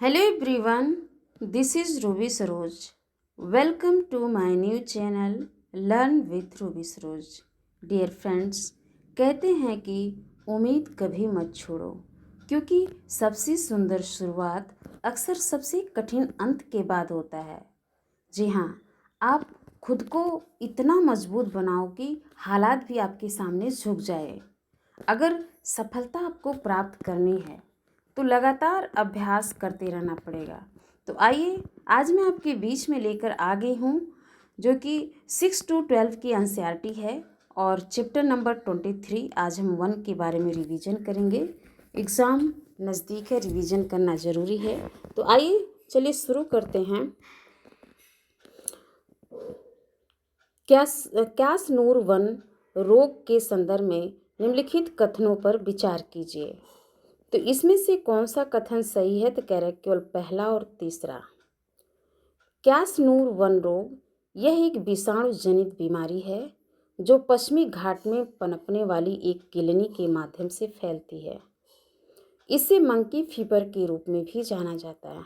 Hello everyone, this is Ruby Saroj. Welcome to my new channel Learn with Ruby Saroj. Dear friends, कहते हैं कि उम्मीद कभी मत छोड़ो क्योंकि सबसे सुंदर शुरुआत अक्सर सबसे कठिन अंत के बाद होता है। जी हाँ, आप खुद को इतना मजबूत बनाओ कि हालात भी आपके सामने झुक जाए। अगर सफलता आपको प्राप्त करनी है तो लगातार अभ्यास करते रहना पड़ेगा। तो आइए आज मैं आपके बीच में लेकर आ गई हूँ जो कि 6 to 12 की एनसीईआरटी है और चैप्टर नंबर 23। आज हम 1 के बारे में रिवीजन करेंगे। एग्ज़ाम नज़दीक है, रिवीजन करना ज़रूरी है। तो आइए चलिए शुरू करते हैं। कैस नूर 1 रोग के संदर्भ में निम्नलिखित कथनों पर विचार कीजिए। तो इसमें से कौन सा कथन सही है? तो कह रहे केवल पहला और तीसरा। कैसनूर 1 रोग यह एक विषाणु जनित बीमारी है जो पश्चिमी घाट में पनपने वाली एक किलनी के माध्यम से फैलती है। इसे मंकी फीवर के रूप में भी जाना जाता है।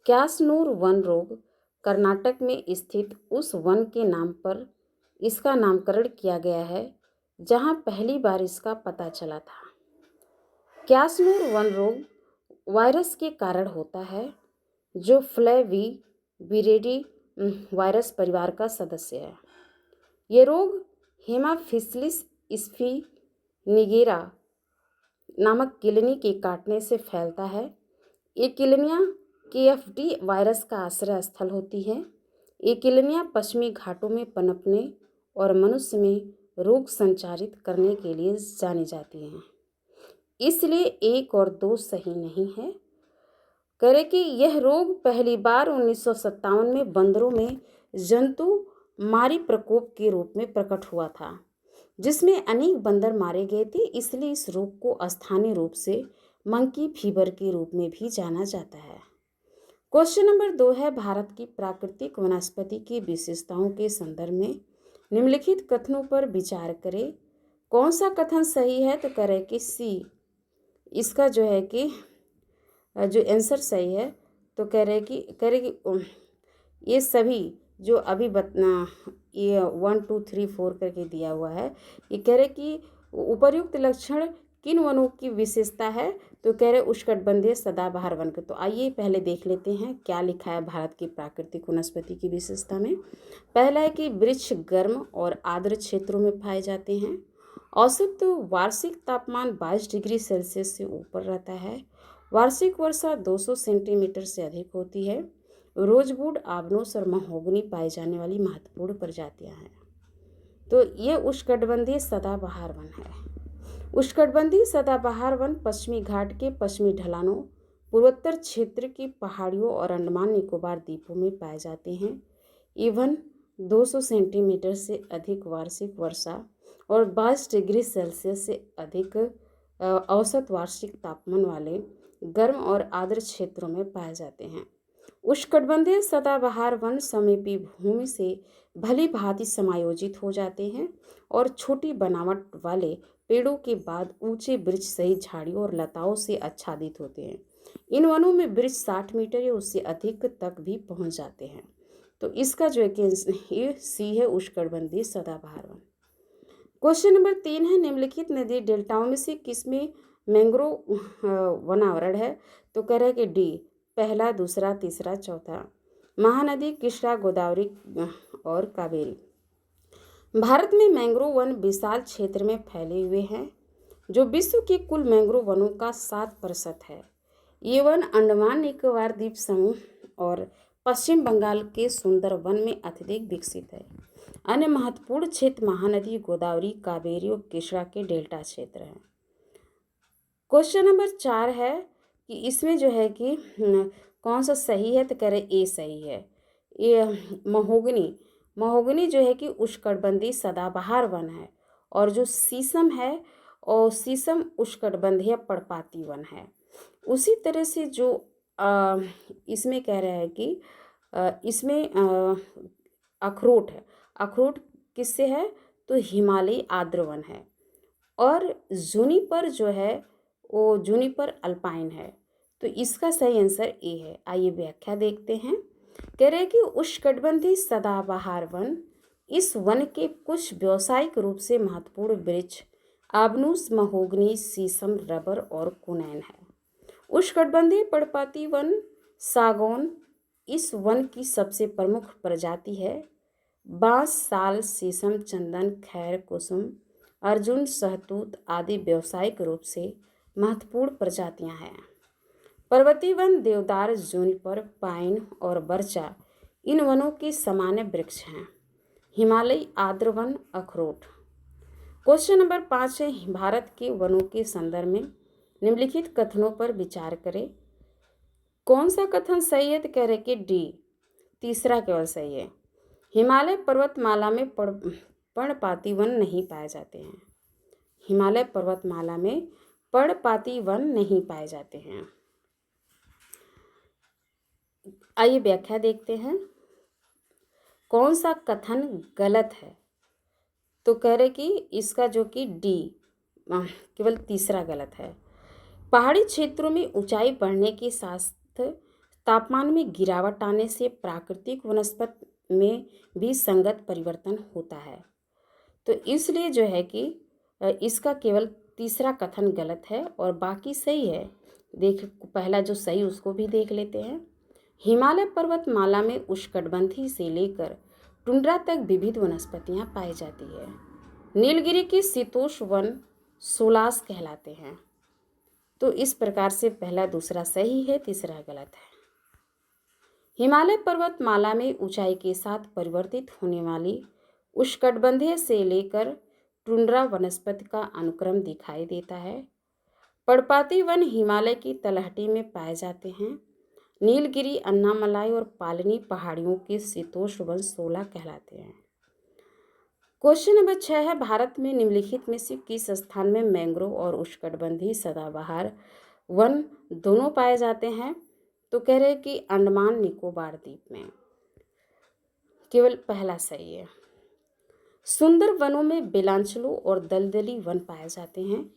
कैसनूर 1 रोग कर्नाटक में स्थित उस वन के नाम पर इसका नामकरण किया गया है जहां पहली बार इसका पता चला था। कैसनूर 1 रोग वायरस के कारण होता है जो फ्लेविविरिडी वायरस परिवार का सदस्य है। ये रोग हेमाफिलिस स्फिनिगेरा नामक किलनी के काटने से फैलता है। ये किलनियाँ केएफडी वायरस का आश्रय स्थल होती है। ये किलनियाँ पश्चिमी घाटों में पनपने और मनुष्य में रोग संचारित करने के लिए जानी जाती हैं। इसलिए 1 और 2 सही नहीं है। करें कि यह रोग पहली बार 1957 में बंदरों में जंतु मारी प्रकोप के रूप में प्रकट हुआ था जिसमें अनेक बंदर मारे गए थे। इसलिए इस रोग को स्थानीय रूप से मंकी फीवर के रूप में भी जाना जाता है। क्वेश्चन नंबर 2 है, भारत की प्राकृतिक वनस्पति की विशेषताओं के संदर्भ में निम्नलिखित कथनों पर विचार करें। कौन सा कथन सही है? तो करें कि सी इसका जो है कि जो आंसर सही है। तो कह रहे कि ये सभी जो अभी ये 1 2 3 4 करके दिया हुआ है, ये कह रहे कि उपर्युक्त लक्षण किन वनों की विशेषता है? तो कह रहे उष्णकटिबंधीय सदाबहार वन के। तो आइए पहले देख लेते हैं क्या लिखा है भारत की प्राकृतिक वनस्पति की विशेषता में। पहला है कि वृक्ष गर्म और आर्द्र क्षेत्रों में पाए जाते हैं। औसत वार्षिक तापमान 22 डिग्री सेल्सियस से ऊपर रहता है। वार्षिक वर्षा 200 सेंटीमीटर से अधिक होती है। रोजवुड, आबनोस और महोगनी पाई जाने वाली महत्वपूर्ण प्रजातियां हैं। तो ये उष्णकटिबंधीय सदाबहार वन है। उष्णकटिबंधीय सदाबहार वन पश्चिमी घाट के पश्चिमी ढलानों, पूर्वोत्तर क्षेत्र की पहाड़ियों और अंडमान निकोबार द्वीपों में पाए जाते हैं। इवन 200 सेंटीमीटर से अधिक वार्षिक वर्षा और 22 डिग्री सेल्सियस से अधिक औसत वार्षिक तापमान वाले गर्म और आर्द्र क्षेत्रों में पाए जाते हैं। उष्णकटिबंधीय सदाबहार वन समीपी भूमि से भली भांति समायोजित हो जाते हैं और छोटी बनावट वाले पेड़ों के बाद ऊंचे वृक्ष सहित झाड़ियों और लताओं से आच्छादित होते हैं। इन वनों में वृक्ष 60 मीटर या उससे अधिक तक भी पहुंच जाते हैं। तो इसका जो है कि ये सी है, उष्णकटिबंधीय सदाबहार वन। क्वेश्चन नंबर 3 है, निम्नलिखित नदी डेल्टाओं में से किसमें मैंग्रोव वनावरण है? तो कह रहे हैं कि डी, पहला, दूसरा, तीसरा, चौथा। महानदी कृष्णा, गोदावरी और कावेरी। भारत में मैंग्रोव वन विशाल क्षेत्र में फैले हुए हैं जो विश्व के कुल मैंग्रोव वनों का 7% है। ये वन अंडमान निकोबार द्वीप समूह और पश्चिम बंगाल के सुंदरवन में अत्यधिक विकसित है। अन्य महत्वपूर्ण क्षेत्र महानदी, गोदावरी, कावेरी और कृष्णा के डेल्टा क्षेत्र हैं। क्वेश्चन नंबर 4 है कि इसमें जो है कि कौन सा सही है? तो कह रहे ए सही है। ये महोगनी जो है कि उष्णकटिबंधीय सदाबहार वन है और जो शीशम है और शीशम उष्णकटिबंधीय पर्णपाती वन है। उसी तरह से जो इसमें कह रहा है कि इसमें अखरोट है। अखरोट किससे है? तो हिमालयी आर्द्र वन है। और जूनिपर जो है वो जूनिपर अल्पाइन है। तो इसका सही आंसर ए है। आइए व्याख्या देखते हैं। कह रहे हैं कि उष्णकटिबंधीय सदाबहार वन इस वन के कुछ व्यावसायिक रूप से महत्वपूर्ण वृक्ष आबनूस, महोगनी, शीशम, रबर और कुनैन है। उष्णकटिबंधीय पर्णपाती वन सागौन इस वन की सबसे प्रमुख प्रजाति है। बांस, साल, शीशम, चंदन, खैर, कुसुम, अर्जुन, सहतूत आदि व्यावसायिक रूप से महत्वपूर्ण प्रजातियां हैं। पर्वतीय वन देवदार, जूनिपर, पाइन और बरचा इन वनों के सामान्य वृक्ष हैं। हिमालयी आर्द्र वन अखरोट। क्वेश्चन नंबर 5 है, भारत के वनों के संदर्भ में निम्नलिखित कथनों पर विचार करें। कौन सा कथन सही है? तो कह रहे कि डी, तीसरा केवल सही है। हिमालय पर्वतमाला में पर्णपाती वन नहीं पाए जाते हैं। हिमालय पर्वतमाला में पर्णपाती वन नहीं पाए जाते हैं। आइए व्याख्या देखते हैं। कौन सा कथन गलत है? तो कह रहे कि इसका जो कि डी, केवल तीसरा गलत है। पहाड़ी क्षेत्रों में ऊंचाई बढ़ने के साथ तापमान में गिरावट आने से प्राकृतिक वनस्पति में भी संगत परिवर्तन होता है। तो इसलिए जो है कि इसका केवल तीसरा कथन गलत है और बाकी सही है। पहला जो सही उसको भी देख लेते हैं। हिमालय पर्वतमाला में उष्णकटिबंधीय से लेकर टुंड्रा तक विविध वनस्पतियां पाई जाती है। नीलगिरी के शीतोष्ण वन सोलास कहलाते हैं। तो इस प्रकार से पहला दूसरा सही है, तीसरा गलत है। हिमालय पर्वतमाला में ऊंचाई के साथ परिवर्तित होने वाली उष्णकटिबंधीय से लेकर टुंड्रा वनस्पति का अनुक्रम दिखाई देता है। पर्णपाती वन हिमालय की तलहटी में पाए जाते हैं। नीलगिरी, अन्नामलाई और पालनी पहाड़ियों के शीतोष्ण वन 16 कहलाते हैं। क्वेश्चन नंबर 6 है, भारत में निम्नलिखित में से किस स्थान में मैंग्रोव और उष्णकटिबंधीय सदाबहार वन दोनों पाए जाते हैं? तो कह रहे हैं कि अंडमान निकोबार द्वीप में। केवल पहला सही है। सुंदर वनों में बेलांचलो और दलदली वन पाए जाते हैं।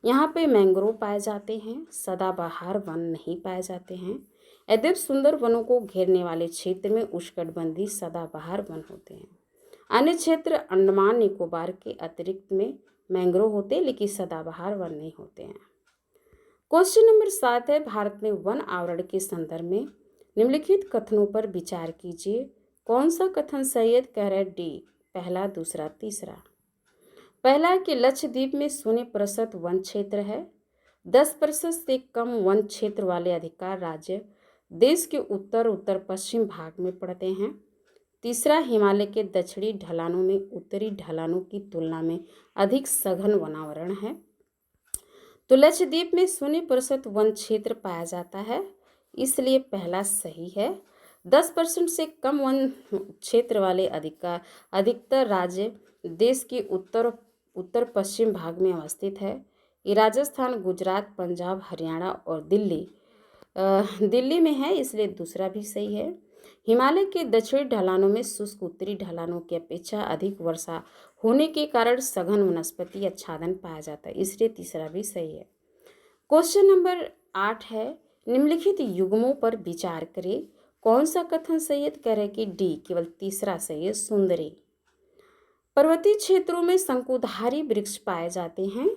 यहाँ पे मैंग्रोव पाए जाते हैं, सदाबहार वन नहीं पाए जाते हैं। यद्यपि सुंदर वनों को घेरने वाले क्षेत्र में उष्णकटिबंधीय सदाबहार वन होते हैं। अन्य क्षेत्र अंडमान निकोबार के अतिरिक्त में मैंग्रोव होते हैं, लेकिन सदाबहार वन नहीं होते हैं। क्वेश्चन नंबर 7 है, भारत में वन आवरण के संदर्भ में निम्नलिखित कथनों पर विचार कीजिए। कौन सा कथन सही है? कह रहे डी, पहला, दूसरा, तीसरा। पहला है कि लक्षद्वीप में 0% वन क्षेत्र है। 10% से कम वन क्षेत्र वाले अधिकार राज्य देश के उत्तर पश्चिम भाग में पड़ते हैं। तीसरा, हिमालय के दक्षिणी ढलानों में उत्तरी ढलानों की तुलना में अधिक सघन वनावरण है। तो लक्षद्वीप में 0% वन क्षेत्र पाया जाता है, इसलिए पहला सही है। 10% से कम वन क्षेत्र वाले अधिकतर राज्य देश के उत्तर पश्चिम भाग में अवस्थित है। ये राजस्थान, गुजरात, पंजाब, हरियाणा और दिल्ली में है, इसलिए दूसरा भी सही है। हिमालय के दक्षिणी ढलानों में शुष्क उत्तरी ढलानों की अपेक्षा अधिक वर्षा होने के कारण सघन वनस्पति आच्छादन पाया जाता है, इसलिए तीसरा भी सही है। क्वेश्चन नंबर 8 है, निम्नलिखित युग्मों पर विचार करें। कौन सा कथन सही है? कह रहे कि डी, केवल तीसरा सही है, सुंदरी। पर्वतीय क्षेत्रों में शंकुधारी वृक्ष पाए जाते हैं।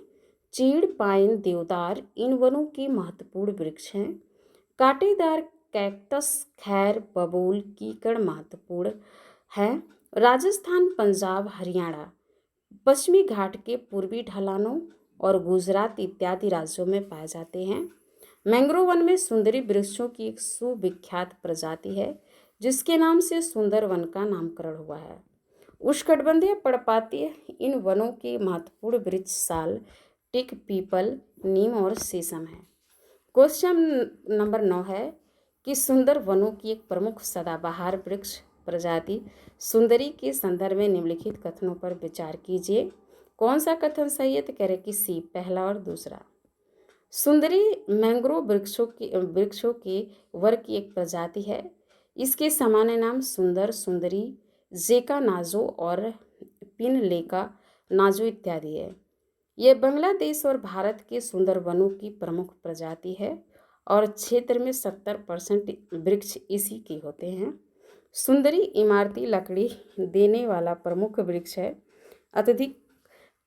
चीड़, पाइन, देवदार इन वनों के महत्वपूर्ण वृक्ष हैं। कांटेदार कैक्टस, खैर, बबूल, कीकड़ महत्वपूर्ण है। राजस्थान, पंजाब, हरियाणा, पश्चिमी घाट के पूर्वी ढलानों और गुजरात इत्यादि राज्यों में पाए जाते हैं। मैंग्रोव वन में सुंदरी वृक्षों की एक सुविख्यात प्रजाति है, जिसके नाम से सुंदर वन का नामकरण हुआ है। उष्णकटिबंधीय पर्णपातीय इन वनों के महत्वपूर्ण वृक्ष साल, टीक, पीपल, नीम और शीशम है। क्वेश्चन नंबर 9 है कि सुंदर वनों की एक प्रमुख सदाबहार वृक्ष प्रजाति सुंदरी के संदर्भ में निम्नलिखित कथनों पर विचार कीजिए। कौन सा कथन सही है? तो कह रहे कि सी, पहला और दूसरा। सुंदरी मैंग्रोव वृक्षों के वर्ग की एक प्रजाति है। इसके सामान्य नाम सुंदर, सुंदरी, जेका नाजो और पिनलेका नाजो इत्यादि है। यह बांग्लादेश और भारत के सुंदर वनों की प्रमुख प्रजाति है और क्षेत्र में 70% वृक्ष इसी के होते हैं। सुंदरी इमारती लकड़ी देने वाला प्रमुख वृक्ष है। अत्यधिक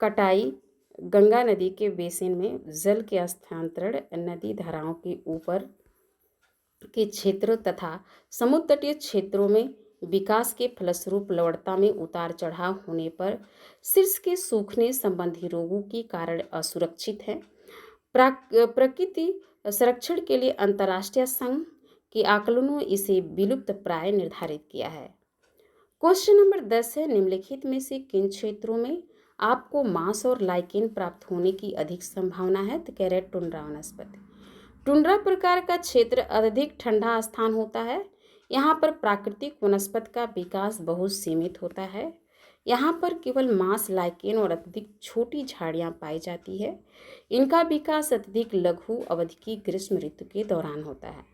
कटाई गंगा नदी के बेसिन में जल के स्थानांतरण, नदी धाराओं के ऊपर के क्षेत्रों तथा समुद्र तटीय क्षेत्रों में विकास के फलस्वरूप लवणता में उतार चढ़ाव होने पर शीर्ष के सूखने संबंधी रोगों के कारण असुरक्षित है। प्रकृति संरक्षण के लिए अंतर्राष्ट्रीय संघ के आकलनों ने इसे विलुप्त प्राय निर्धारित किया है। क्वेश्चन नंबर 10 है, निम्नलिखित में से किन क्षेत्रों में आपको मांस और लाइकेन प्राप्त होने की अधिक संभावना है? तो कह रहे टुंड्रा वनस्पति। टुंड्रा प्रकार का क्षेत्र अत्यधिक ठंडा स्थान होता है। यहाँ पर प्राकृतिक वनस्पति का विकास बहुत सीमित होता है। यहाँ पर केवल मांस, लाइकेन और अत्यधिक छोटी झाड़ियाँ पाई जाती है। इनका विकास अत्यधिक लघु अवधि की ग्रीष्म ऋतु के दौरान होता है।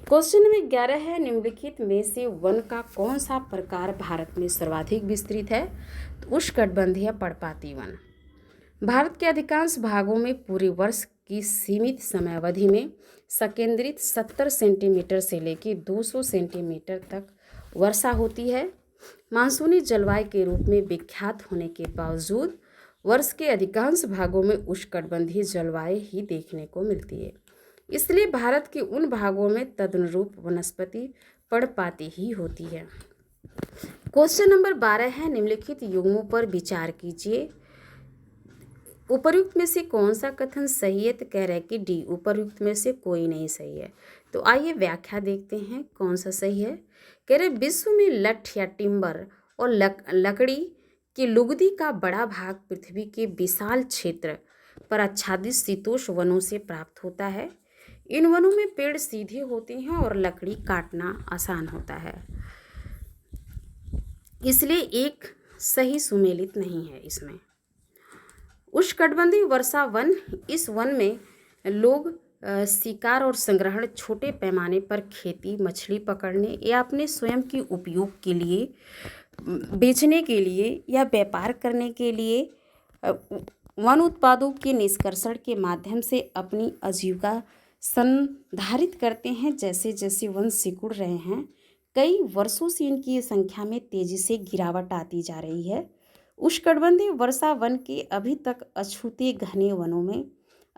क्वेश्चन नंबर 11 है, निम्नलिखित में से वन का कौन सा प्रकार भारत में सर्वाधिक विस्तृत है? तो उष्णकटिबंधीय पर्णपाती वन। भारत के अधिकांश भागों में पूरे वर्ष की सीमित समयावधि में संकेंद्रित 70 सेंटीमीटर से लेकर 200 सेंटीमीटर तक वर्षा होती है। मानसूनी जलवायु के रूप में विख्यात होने के बावजूद वर्ष के अधिकांश भागों में उष्णकटिबंधीय जलवायु ही देखने को मिलती है। इसलिए भारत के उन भागों में तदनुरूप वनस्पति पर्णपाती ही होती है। क्वेश्चन नंबर 12 है, निम्नलिखित युग्मों पर विचार कीजिए। उपर्युक्त में से कौन सा कथन सही है? तो कह रहे हैं कि डी, उपर्युक्त में से कोई नहीं सही है। तो आइए व्याख्या देखते हैं कौन सा सही है। कह रहे विश्व में लठ या टिम्बर और लकड़ी की लुगदी का बड़ा भाग पृथ्वी के विशाल क्षेत्र पर आच्छादित शीतोष्ण वनों से प्राप्त होता है। इन वनों में पेड़ सीधे होते हैं और लकड़ी काटना आसान होता है, इसलिए एक सही सुमेलित नहीं है इसमें। उष्णकटिबंधीय वर्षा वन, इस वन में लोग शिकार और संग्रहण, छोटे पैमाने पर खेती, मछली पकड़ने या अपने स्वयं के उपयोग के लिए, बेचने के लिए या व्यापार करने के लिए वन उत्पादों के निष्कर्षण के माध्यम से अपनी आजीविका संधारित करते हैं। जैसे जैसे वन सिकुड़ रहे हैं, कई वर्षों से इनकी संख्या में तेजी से गिरावट आती जा रही है। उष्णकटिबंधीय वर्षा वन के अभी तक अछूते घने वनों में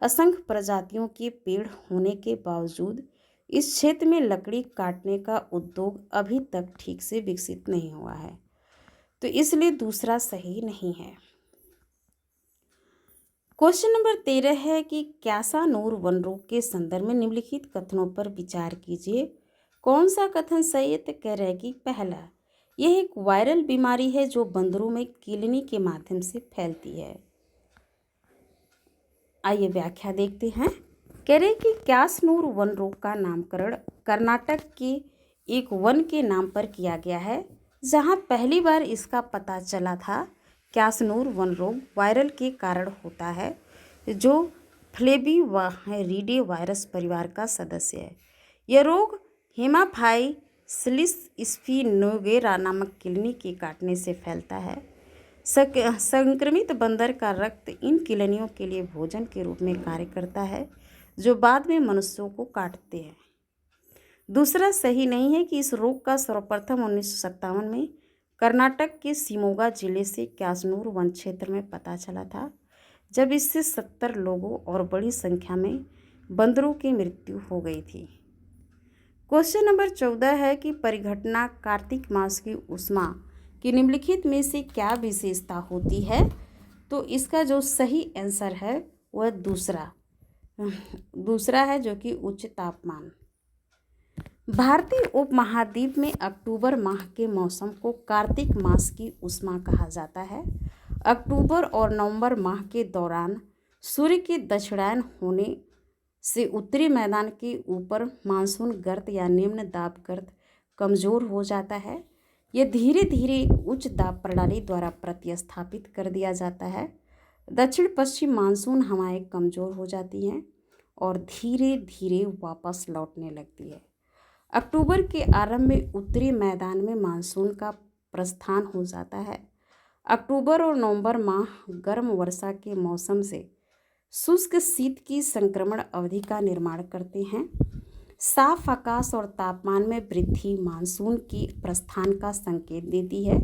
असंख्य प्रजातियों के पेड़ होने के बावजूद इस क्षेत्र में लकड़ी काटने का उद्योग अभी तक ठीक से विकसित नहीं हुआ है, तो इसलिए दूसरा सही नहीं है। क्वेश्चन नंबर 13 है कि कैसानूर वन रोग के संदर्भ में निम्नलिखित कथनों पर विचार कीजिए। कौन सा कथन सही है? तो कह रहे हैं कि पहला, यह एक वायरल बीमारी है जो बंदरों में किलनी के माध्यम से फैलती है। आइए व्याख्या देखते हैं। कह रहे हैं कि कैसानूर वन रोग का नामकरण कर्नाटक के एक वन के नाम पर किया गया है, जहां पहली बार इसका पता चला था। कैसानूर वन रोग वायरल के कारण होता है, जो फ्लेविवाइरिडे वायरस परिवार का सदस्य है। यह रोग हेमाफाइलस स्पिनोगेरा नामक किलनी के काटने से फैलता है। संक्रमित बंदर का रक्त इन किलनियों के लिए भोजन के रूप में कार्य करता है, जो बाद में मनुष्यों को काटते हैं। दूसरा सही नहीं है कि इस रोग का सर्वप्रथम 1957 में कर्नाटक के शिमोगा जिले से कैसानूर वन क्षेत्र में पता चला था, जब इससे 70 लोगों और बड़ी संख्या में बंदरों की मृत्यु हो गई थी। क्वेश्चन नंबर 14 है कि परिघटना कार्तिक मास की उष्मा की निम्नलिखित में से क्या विशेषता होती है? तो इसका जो सही आंसर है वह दूसरा है, जो कि उच्च तापमान। भारतीय उपमहाद्वीप में अक्टूबर माह के मौसम को कार्तिक मास की उष्मा कहा जाता है। अक्टूबर और नवंबर माह के दौरान सूर्य के दक्षिणायन होने से उत्तरी मैदान के ऊपर मानसून गर्त या निम्न दाब गर्त कमज़ोर हो जाता है। यह धीरे धीरे उच्च दाब प्रणाली द्वारा प्रतिस्थापित कर दिया जाता है। दक्षिण पश्चिम मानसून हवाएं कमज़ोर हो जाती हैं और धीरे धीरे वापस लौटने लगती है। अक्टूबर के आरंभ में उत्तरी मैदान में मानसून का प्रस्थान हो जाता है। अक्टूबर और नवंबर माह गर्म वर्षा के मौसम से शुष्क शीत की संक्रमण अवधि का निर्माण करते हैं। साफ आकाश और तापमान में वृद्धि मानसून की प्रस्थान का संकेत देती है।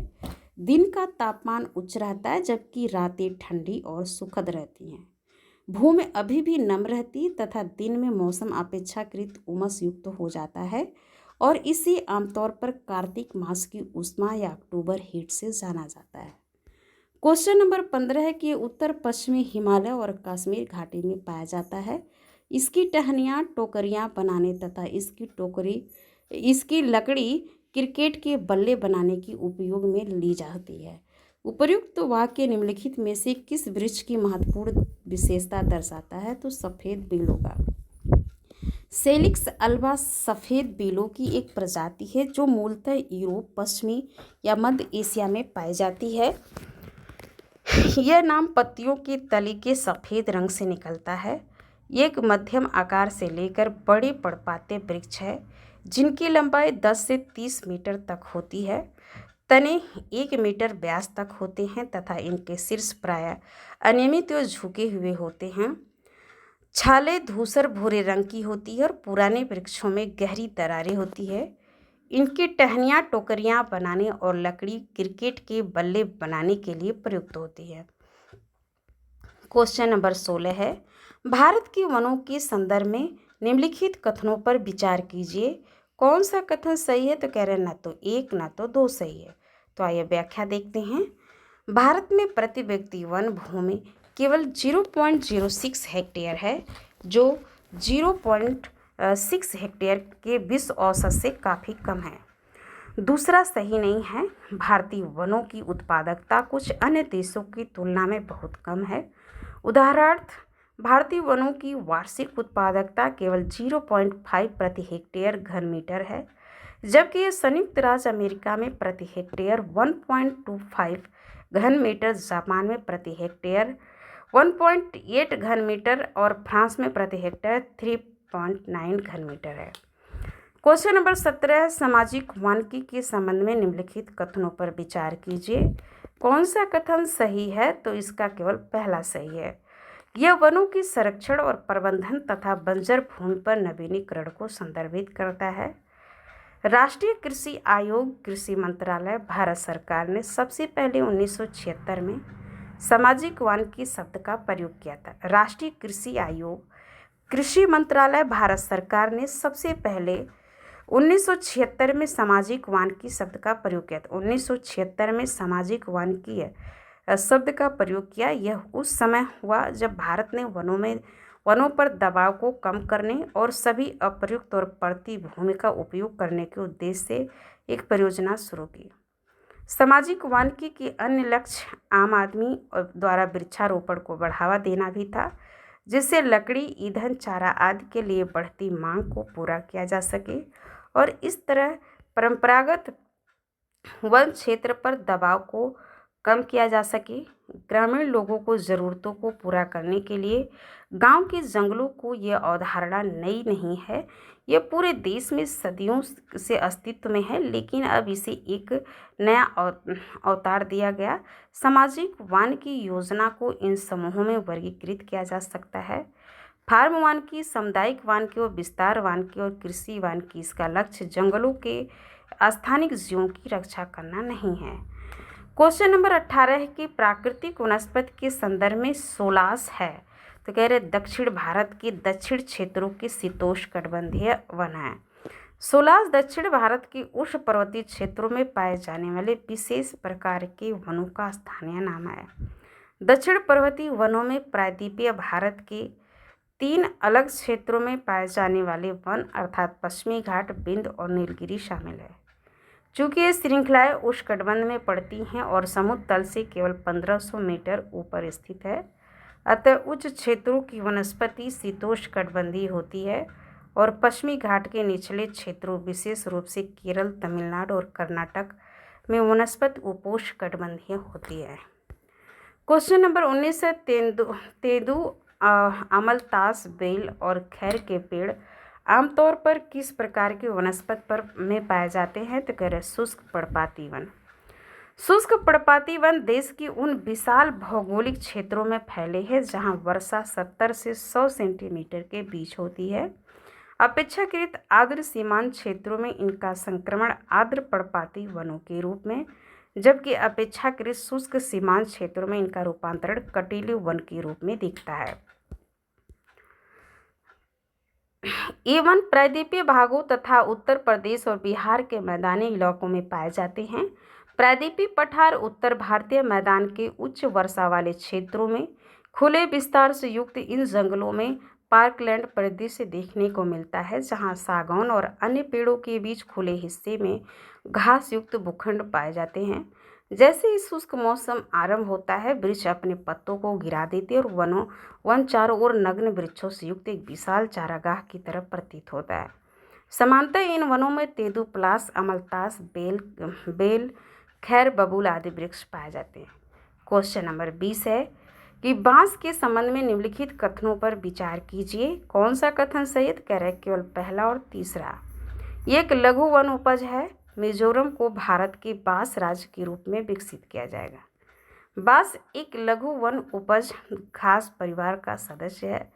दिन का तापमान उच्च रहता है जबकि रातें ठंडी और सुखद रहती हैं। भूमि अभी भी नम रहती तथा दिन में मौसम अपेक्षाकृत उमस युक्त हो जाता है और इसे आमतौर पर कार्तिक मास की उष्मा या अक्टूबर हीट से जाना जाता है। क्वेश्चन नंबर 15 है कि उत्तर पश्चिमी हिमालय और कश्मीर घाटी में पाया जाता है। इसकी टहनियाँ टोकरियाँ बनाने तथा इसकी लकड़ी क्रिकेट के बल्ले बनाने की उपयोग में ली जाती है। उपर्युक्त वाक्य निम्नलिखित में से किस वृक्ष की महत्वपूर्ण विशेषता दर्शाता है? तो सफ़ेद बीलों का। सेलिक्स अल्बा सफ़ेद बीलों की एक प्रजाति है जो मूलतः यूरोप, पश्चिमी या मध्य एशिया में पाई जाती है। यह नाम पत्तियों की तली के सफ़ेद रंग से निकलता है। ये एक मध्यम आकार से लेकर बड़े पर्णपाती वृक्ष है जिनकी लंबाई 10 से 30 मीटर तक होती है। तने 1 मीटर व्यास तक होते हैं तथा इनके शीर्ष प्रायः अनियमित और झुके हुए होते हैं। छालें धूसर भूरे रंग की होती है और पुराने वृक्षों में गहरी दरारें होती है। इनकी टहनियाँ टोकरियाँ बनाने और लकड़ी क्रिकेट के बल्ले बनाने के लिए प्रयुक्त होती है। क्वेश्चन नंबर 16 है, भारत के वनों के संदर्भ में निम्नलिखित कथनों पर विचार कीजिए। कौन सा कथन सही है? तो कह रहे हैं ना तो 1 ना तो 2 सही है। तो आइए व्याख्या देखते हैं। भारत में प्रति व्यक्ति वन भूमि केवल 0.06 हेक्टेयर है जो 0.6 हेक्टेयर के विश्व औसत से काफ़ी कम है। दूसरा सही नहीं है। भारतीय वनों की उत्पादकता कुछ अन्य देशों की तुलना में बहुत कम है। उदाहरणार्थ भारतीय वनों की वार्षिक उत्पादकता केवल 0.5 प्रति हेक्टेयर घन मीटर है जबकि संयुक्त राज्य अमेरिका में प्रति हेक्टेयर 1.25 घन मीटर, जापान में प्रति हेक्टेयर 1.8 घन मीटर और फ्रांस में प्रति हेक्टेयर 3.9 घन मीटर है। क्वेश्चन नंबर 17 सामाजिक वानिकी के संबंध में निम्नलिखित कथनों पर विचार कीजिए। कौन सा कथन सही है? तो इसका केवल पहला सही है। यह वनों के संरक्षण और प्रबंधन तथा बंजर भूमि पर नवीनीकरण को संदर्भित करता है। राष्ट्रीय कृषि आयोग, कृषि मंत्रालय, भारत सरकार ने सबसे पहले 1976 में सामाजिक वानिकी शब्द का प्रयोग किया था। राष्ट्रीय कृषि आयोग, कृषि मंत्रालय, भारत सरकार ने सबसे पहले 1976 में सामाजिक वानिकी शब्द का प्रयोग किया था। 1976 में सामाजिक वानिकी शब्द का प्रयोग किया। यह उस समय हुआ जब भारत ने वनों पर दबाव को कम करने और सभी अप्रयुक्त और पड़ती भूमि का उपयोग करने के उद्देश्य से एक परियोजना शुरू की। सामाजिक वानिकी के अन्य लक्ष्य आम आदमी द्वारा वृक्षारोपण को बढ़ावा देना भी था जिससे लकड़ी, ईंधन, चारा आदि के लिए बढ़ती मांग को पूरा किया जा सके और इस तरह परंपरागत वन क्षेत्र पर दबाव को कम किया जा सके। ग्रामीण लोगों को ज़रूरतों को पूरा करने के लिए गांव के जंगलों को यह अवधारणा नई नहीं है। यह पूरे देश में सदियों से अस्तित्व में है लेकिन अब इसे एक नया अवतार दिया गया। सामाजिक वानिकी योजना को इन समूहों में वर्गीकृत किया जा सकता है। फार्म वानिकी, सामुदायिक वानिकी और विस्तार वानिकी और कृषि वानिकी। इसका लक्ष्य जंगलों के स्थानिक जीवों की रक्षा करना नहीं है। क्वेश्चन नंबर 18 है कि प्राकृतिक वनस्पति के संदर्भ में सोलास है। तो कह रहे दक्षिण भारत के दक्षिण क्षेत्रों के शीतोष्णकटिबंधीय वन है। सोलास दक्षिण भारत के उष्ण पर्वतीय क्षेत्रों में पाए जाने वाले विशेष प्रकार के वनों का स्थानीय नाम है। दक्षिण पर्वतीय वनों में प्रायद्वीपीय भारत के 3 अलग क्षेत्रों में पाए जाने वाले वन अर्थात पश्चिमी घाट, विंध्य और नीलगिरी शामिल है। चूँकि ये श्रृंखलाएँ उष्णकटिबंध में पड़ती हैं और समुद्र तल से केवल 1500 मीटर ऊपर स्थित है, अतः उच्च क्षेत्रों की वनस्पति शीतोष्णकटिबंधीय होती है और पश्चिमी घाट के निचले क्षेत्रों विशेष रूप से केरल, तमिलनाडु और कर्नाटक में वनस्पति उपोष्णकटिबंधीय होती है। क्वेश्चन नंबर 19 है तेंदू, अमलतास, बेल और खैर के पेड़ आमतौर पर किस प्रकार के वनस्पति पर में पाए जाते हैं? तो कह रहे शुष्क पर्णपाती वन। शुष्क पर्णपाती वन देश की उन विशाल भौगोलिक क्षेत्रों में फैले हैं जहां वर्षा 70 से 100 सेंटीमीटर के बीच होती है। अपेक्षाकृत आर्द्र सीमांत क्षेत्रों में इनका संक्रमण आर्द्र पर्णपाती वनों के रूप में, जबकि अपेक्षाकृत शुष्क सीमांत क्षेत्रों में इनका रूपांतरण कटीले वन के रूप में दिखता है। ये वन प्रायद्वीपीय भागों तथा उत्तर प्रदेश और बिहार के मैदानी इलाकों में पाए जाते हैं। प्रायद्वीपीय पठार उत्तर भारतीय मैदान के उच्च वर्षा वाले क्षेत्रों में खुले विस्तार से युक्त इन जंगलों में पार्कलैंड परिदृश्य देखने को मिलता है, जहां सागौन और अन्य पेड़ों के बीच खुले हिस्से में घास युक्त भूखंड पाए जाते हैं। जैसे ही शुष्क मौसम आरंभ होता है, वृक्ष अपने पत्तों को गिरा देते हैं और वन चारों ओर नग्न वृक्षों से युक्त एक विशाल चारागाह की तरह प्रतीत होता है। समानतः इन वनों में तेंदू, पलाश, अमलतास, बेल, खैर, बबूल आदि वृक्ष पाए जाते हैं। क्वेश्चन नंबर 20 है कि बांस के संबंध में निम्नलिखित कथनों पर विचार कीजिए। कौन सा कथन सही है? कह रहे केवल पहला और तीसरा। ये एक लघु वन उपज है। मिजोरम को भारत के बांस राज्य के रूप में विकसित किया जाएगा। बांस एक लघु वन उपज घास परिवार का सदस्य है,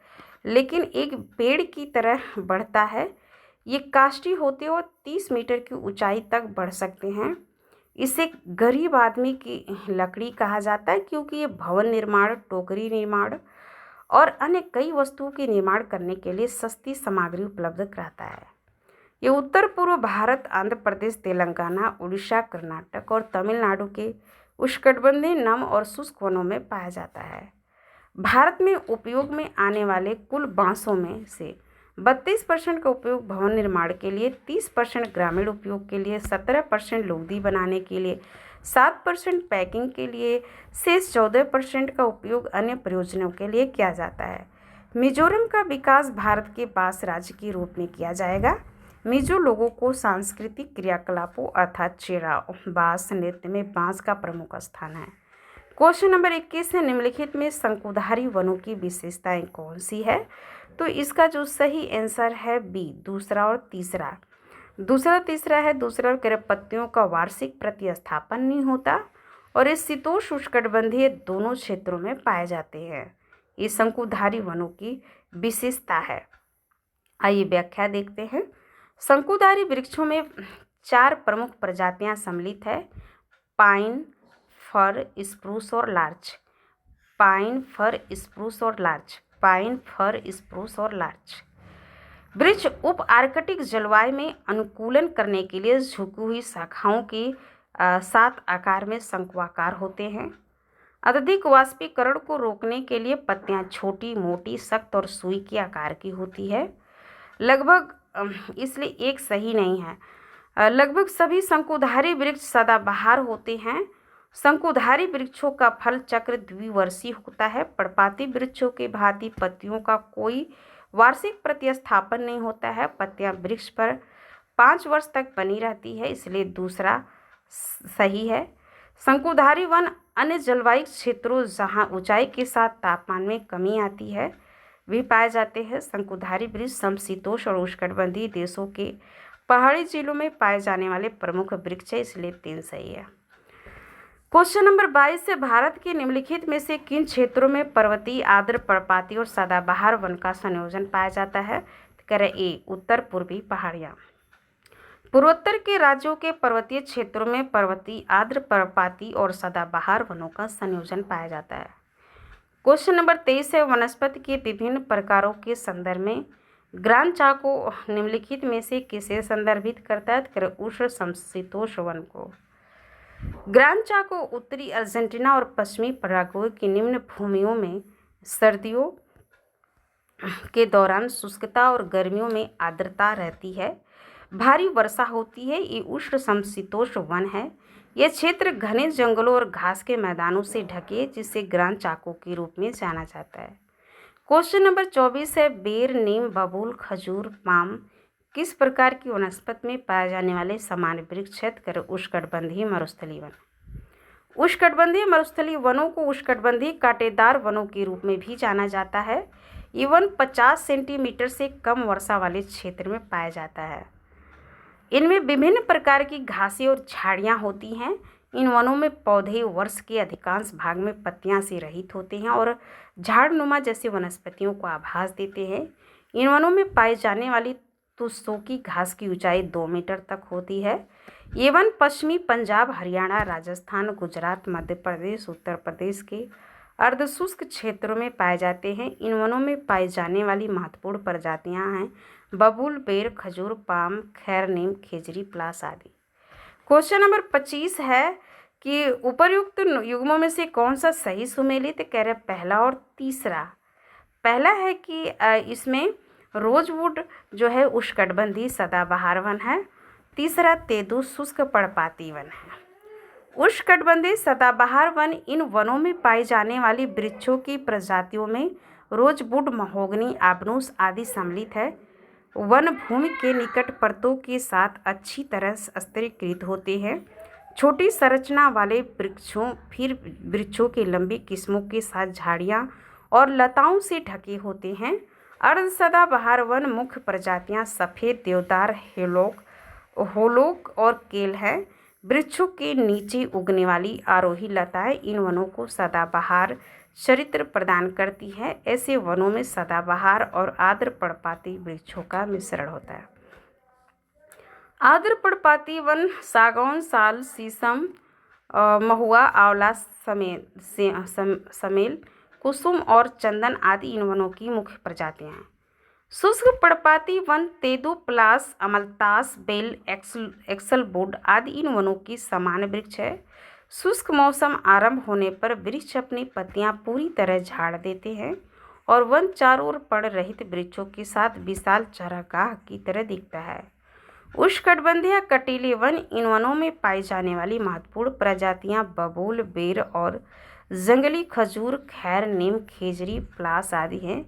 लेकिन एक पेड़ की तरह बढ़ता है। ये काष्ठी होते और 30 मीटर की ऊंचाई तक बढ़ सकते हैं। इसे गरीब आदमी की लकड़ी कहा जाता है, क्योंकि ये भवन निर्माण, टोकरी निर्माण और अन्य कई वस्तुओं के निर्माण करने के लिए सस्ती सामग्री उपलब्ध कराता है। ये उत्तर पूर्व भारत, आंध्र प्रदेश, तेलंगाना, उड़ीसा, कर्नाटक और तमिलनाडु के उष्णकटिबंधीय नम और शुष्क वनों में पाया जाता है। भारत में उपयोग में आने वाले कुल बांसों में से 32% का उपयोग भवन निर्माण के लिए, 30% ग्रामीण उपयोग के लिए, 17% लुगदी बनाने के लिए, 7% पैकिंग के लिए, शेष 14% का उपयोग अन्य प्रयोजनों के लिए किया जाता है। मिजोरम का विकास भारत के बांस राज्य के रूप में किया जाएगा। मिजो लोगों को सांस्कृतिक क्रियाकलापों अर्थात चेराओ, बांस नृत्य में बांस का प्रमुख स्थान है। क्वेश्चन नंबर 21 है, निम्नलिखित में शंकुधारी वनों की विशेषताएं कौन सी है? तो इसका जो सही आंसर है बी, दूसरा और तीसरा। तीसरा है दूसरा कह पत्तियों का वार्षिक प्रतिस्थापन नहीं होता और ये शीतोष्ण उष्णकटिबंधीय दोनों क्षेत्रों में पाए जाते हैं। ये शंकुधारी वनों की विशेषता है। आइए व्याख्या देखते हैं। शंकुधारी वृक्षों में 4 प्रमुख प्रजातियां सम्मिलित है: पाइन, फर, स्प्रूस और लार्च। पाइन, फर, स्प्रूस और लार्च। पाइन, फर, स्प्रूस और लार्च। वृक्ष उप आर्कटिक जलवायु में अनुकूलन करने के लिए झुकी हुई शाखाओं के साथ आकार में शंक्वाकार होते हैं। अत्यधिक वाष्पीकरण को रोकने के लिए पत्तियां छोटी, मोटी, सख्त और सुई के आकार की होती है। लगभग इसलिए एक सही नहीं है। लगभग सभी शंकुधारी वृक्ष सदाबहार होते हैं। शंकुधारी वृक्षों का फल चक्र द्विवर्षीय होता है। पर्णपाती वृक्षों के भांति पत्तियों का कोई वार्षिक प्रतिस्थापन नहीं होता है। पत्तियां वृक्ष पर 5 वर्ष तक बनी रहती है, इसलिए दूसरा सही है। शंकुधारी वन अन्य जलवायु क्षेत्रों जहां ऊंचाई के साथ तापमान में कमी आती है भी पाए जाते हैं। शंकुधारी वृक्ष समशीतोष्ण और उष्णकटिबंधीय देशों के पहाड़ी जिलों में पाए जाने वाले प्रमुख वृक्ष है, इसलिए 3 सही है। क्वेश्चन नंबर 22 से भारत के निम्नलिखित में से किन क्षेत्रों में पर्वतीय, आर्द्र, पर्णपाती और सदाबहार वन का संयोजन पाया जाता है? तो कह रहे ए, उत्तर पूर्वी पहाड़ियाँ। पूर्वोत्तर के राज्यों के पर्वतीय क्षेत्रों में पर्वतीय, आर्द्र, पर्णपाती और सदाबहार वनों का संयोजन पाया जाता है। क्वेश्चन नंबर 23 है, वनस्पति के विभिन्न प्रकारों के संदर्भ में ग्रांड चाको निम्नलिखित में से किसे संदर्भित करता है? तो उष्ण समशीतोष्ण वन को। ग्रांड चाको उत्तरी अर्जेंटीना और पश्चिमी पराग्वे की निम्न भूमियों में सर्दियों के दौरान शुष्कता और गर्मियों में आर्द्रता रहती है, भारी वर्षा होती है। ये उष्ण समशीतोष्ण वन है। यह क्षेत्र घने जंगलों और घास के मैदानों से ढके है, जिसे ग्रांड चाको के रूप में जाना जाता है। क्वेश्चन नंबर 24 है, बेर, नीम, बबूल, खजूर, पाम किस प्रकार की वनस्पति में पाए जाने वाले सामान्य वृक्ष है? उष्णकटिबंधीय मरुस्थलीय वन। उष्णकटिबंधीय मरुस्थलीय वनों को उष्णकटिबंधीय कांटेदार वनों के रूप में भी जाना जाता है। ये वन 50 सेंटीमीटर से कम वर्षा वाले क्षेत्र में पाया जाता है। इनमें विभिन्न प्रकार की घासें और झाड़ियाँ होती हैं। इन वनों में पौधे वर्ष के अधिकांश भाग में पत्तियां से रहित होते हैं और झाड़नुमा जैसे वनस्पतियों को आभास देते हैं। इन वनों में पाई जाने वाली तुस्सों की घास की ऊंचाई 2 मीटर तक होती है। ये वन पश्चिमी पंजाब, हरियाणा, राजस्थान, गुजरात, मध्य प्रदेश, उत्तर प्रदेश के अर्धशुष्क क्षेत्रों में पाए जाते हैं। इन वनों में पाई जाने वाली महत्वपूर्ण प्रजातियां हैं बबूल, बेर, खजूर, पाम, खैर, नीम, खेजरी, प्लास आदि। क्वेश्चन नंबर 25 है कि उपर्युक्त युग्मों में से कौन सा सही सुमेलित, कह रहे पहला और तीसरा। पहला है कि इसमें रोजवुड जो है उष्णकटिबंधीय सदाबहार वन है। तीसरा तेंदू शुष्क पर्णपाती वन है। उष्णकटिबंधीय सदाबहार वन इन वनों में पाई जाने वाली वृक्षों की प्रजातियों में रोजवुड, महोगनी, आबनूस आदि सम्मिलित है। वन भूमि के निकट परतों के साथ अच्छी तरह स्तरीकृत होते हैं। छोटी संरचना वाले वृक्षों फिर वृक्षों की लंबी किस्मों के साथ झाड़ियाँ और लताओं से ढके होते हैं। अर्ध सदाबहार वन मुख्य प्रजातियाँ सफ़ेद देवदार, होलोक और केल हैं। वृक्षों के नीचे उगने वाली आरोही लताएं इन वनों को सदाबहार चरित्र प्रदान करती है। ऐसे वनों में सदाबहार और आर्द्र पर्णपाती वृक्षों का मिश्रण होता है। आर्द्र पर्णपाती वन सागौन, साल, शीशम, महुआ, आंवला, समेल, कुसुम और चंदन आदि इन वनों की मुख्य प्रजातियां हैं। शुष्क पर्णपाती वन तेंदू, प्लास, अमलतास, बेल, एक्सलवुड आदि इन वनों की समान वृक्ष है। शुष्क मौसम आरंभ होने पर वृक्ष अपनी पत्तियां पूरी तरह झाड़ देते हैं और वन चारों ओर पड़ रहित वृक्षों के साथ विशाल चारागाह की तरह दिखता है। उष्णकटिबंधीय कटीले वन इन वनों में पाई जाने वाली महत्वपूर्ण प्रजातियां बबूल, बेर और जंगली खजूर, खैर, नीम, खेजरी, प्लास आदि हैं।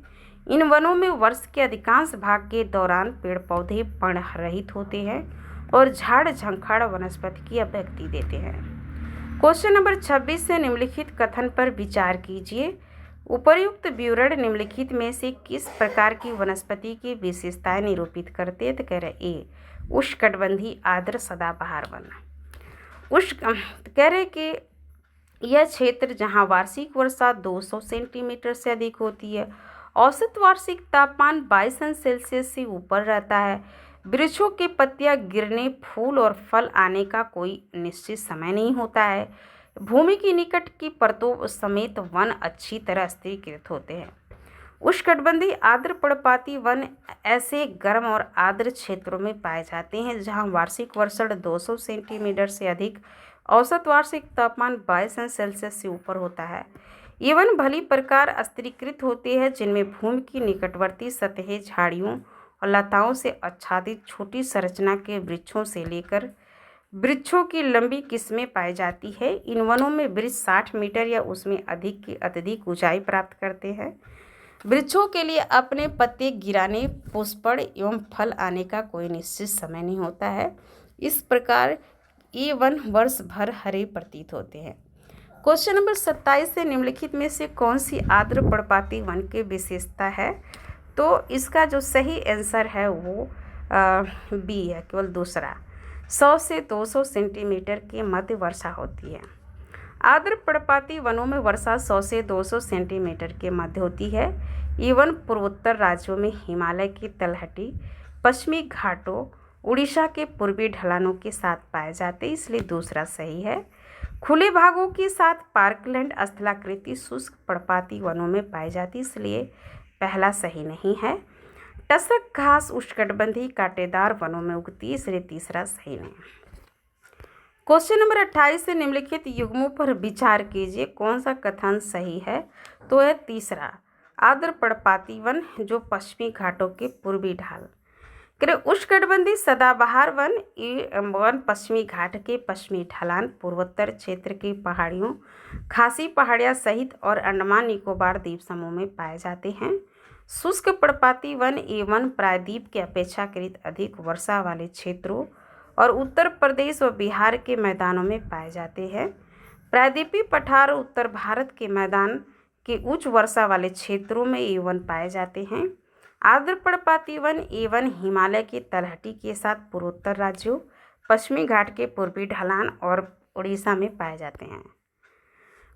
इन वनों में वर्ष के अधिकांश भाग के दौरान पेड़ पौधे पर्णरहित होते हैं और झाड़ झंखाड़ वनस्पति की अभिव्यक्ति देते हैं। क्वेश्चन नंबर 26 से निम्नलिखित कथन पर विचार कीजिए। उपर्युक्त विवरण निम्नलिखित में से किस प्रकार की वनस्पति की विशेषताएं निरूपित करते हैं। तो कह रहे ए उष्णकटिबंधीय आर्द्र सदाबहार वन। कह रहे कि यह क्षेत्र जहां वार्षिक वर्षा 200 सेंटीमीटर से अधिक होती है, औसत वार्षिक तापमान 22 अंश सेल्सियस से ऊपर रहता है, वृक्षों के पत्तियां गिरने, फूल और फल आने का कोई निश्चित समय नहीं होता है, भूमि की निकट की परतों समेत वन अच्छी तरह स्थिरीकृत होते हैं। उष्णकटिबंधीय आर्द्र पर्णपाती वन ऐसे गर्म और आर्द्र क्षेत्रों में पाए जाते हैं जहां वार्षिक वर्षा 200 सेंटीमीटर से अधिक, औसत वार्षिक तापमान 22 अंश सेल्सियस से ऊपर होता है। ये वन भली प्रकार स्थिरीकृत होते हैं जिनमें भूमि की निकटवर्ती सतहें झाड़ियों और लताओं से आच्छादित छोटी संरचना के वृक्षों से लेकर वृक्षों की लंबी किस्में पाई जाती है। इन वनों में वृक्ष 60 मीटर या उसमें अधिक की अत्यधिक ऊंचाई प्राप्त करते हैं। वृक्षों के लिए अपने पत्ते गिराने, पुष्पण एवं फल आने का कोई निश्चित समय नहीं होता है। इस प्रकार ये वन वर्ष भर हरे प्रतीत होते हैं। क्वेश्चन नंबर 27 से निम्नलिखित में से कौन सी आर्द्र पर्णपाती वन की विशेषता है। तो इसका जो सही आंसर है वो बी है, केवल दूसरा। 100 से 200 सेंटीमीटर के मध्य वर्षा होती है। आर्द्र पर्णपाती वनों में वर्षा 100 से 200 सेंटीमीटर के मध्य होती है। ये वन पूर्वोत्तर राज्यों में हिमालय की तलहटी, पश्चिमी घाटों, उड़ीसा के पूर्वी ढलानों के साथ पाए जाते हैं, इसलिए दूसरा सही है। खुले भागों के साथ पार्कलैंड स्थलाकृति शुष्क पर्णपाती वनों में पाई जाती, इसलिए पहला सही नहीं है। टसक घास उष्णकटिबंधीय कांटेदार वनों में उगती है, इसलिए तीसरा सही नहीं। क्वेश्चन नंबर 28 से निम्नलिखित युग्मों पर विचार कीजिए, कौन सा कथन सही है। तो यह तीसरा आर्द्र पर्णपाती वन जो पश्चिमी घाटों के पूर्वी ढाल। उष्णकटिबंधीय सदाबहार वन पश्चिमी घाट के पश्चिमी ढलान, पूर्वोत्तर क्षेत्र की पहाड़ियों, खासी पहाड़ियाँ सहित और अंडमान निकोबार द्वीप समूह में पाए जाते हैं। शुष्क पर्णपाती वन वन प्रायद्वीप के अपेक्षाकृत अधिक वर्षा वाले क्षेत्रों और उत्तर प्रदेश व बिहार के मैदानों में पाए जाते हैं। प्रायद्वीपीय पठार उत्तर भारत के मैदान के उच्च वर्षा वाले क्षेत्रों में ये वन पाए जाते हैं। आर्द्र पर्णपाती वन हिमालय की तलहटी के साथ पूर्वोत्तर राज्यों, पश्चिमी घाट के पूर्वी ढलान और उड़ीसा में पाए जाते हैं।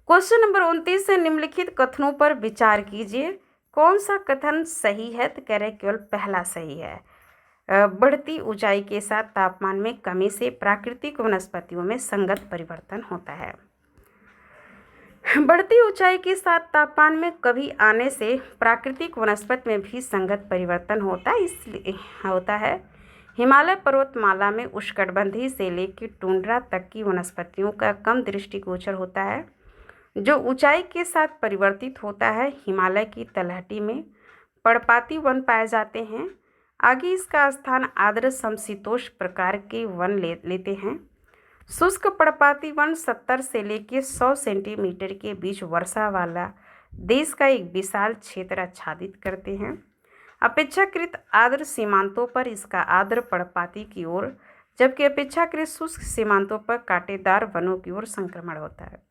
क्वेश्चन नंबर 29 से निम्नलिखित कथनों पर विचार कीजिए, कौन सा कथन सही है? तो कह रहे केवल पहला सही है। बढ़ती ऊंचाई के साथ तापमान में कमी से प्राकृतिक वनस्पतियों में संगत परिवर्तन होता है। बढ़ती ऊंचाई के साथ तापमान में कमी आने से प्राकृतिक वनस्पति में भी संगत परिवर्तन होता है। हिमालय पर्वतमाला में उष्णकटिबंधीय से लेकर टुंड्रा तक की वनस्पतियों का कम दृष्टिगोचर होता है, जो ऊंचाई के साथ परिवर्तित होता है। हिमालय की तलहटी में पर्णपाती वन पाए जाते हैं। आगे इसका स्थान आर्द्र समशीतोष्ण प्रकार के वन लेते हैं। शुष्क पर्णपाती वन 70 से लेकर 100 सेंटीमीटर के बीच वर्षा वाला देश का एक विशाल क्षेत्र आच्छादित करते हैं। अपेक्षाकृत आर्द्र सीमांतों पर इसका आर्द्र पर्णपाती की ओर, जबकि अपेक्षाकृत शुष्क सीमांतों पर कांटेदार वनों की ओर संक्रमण होता है।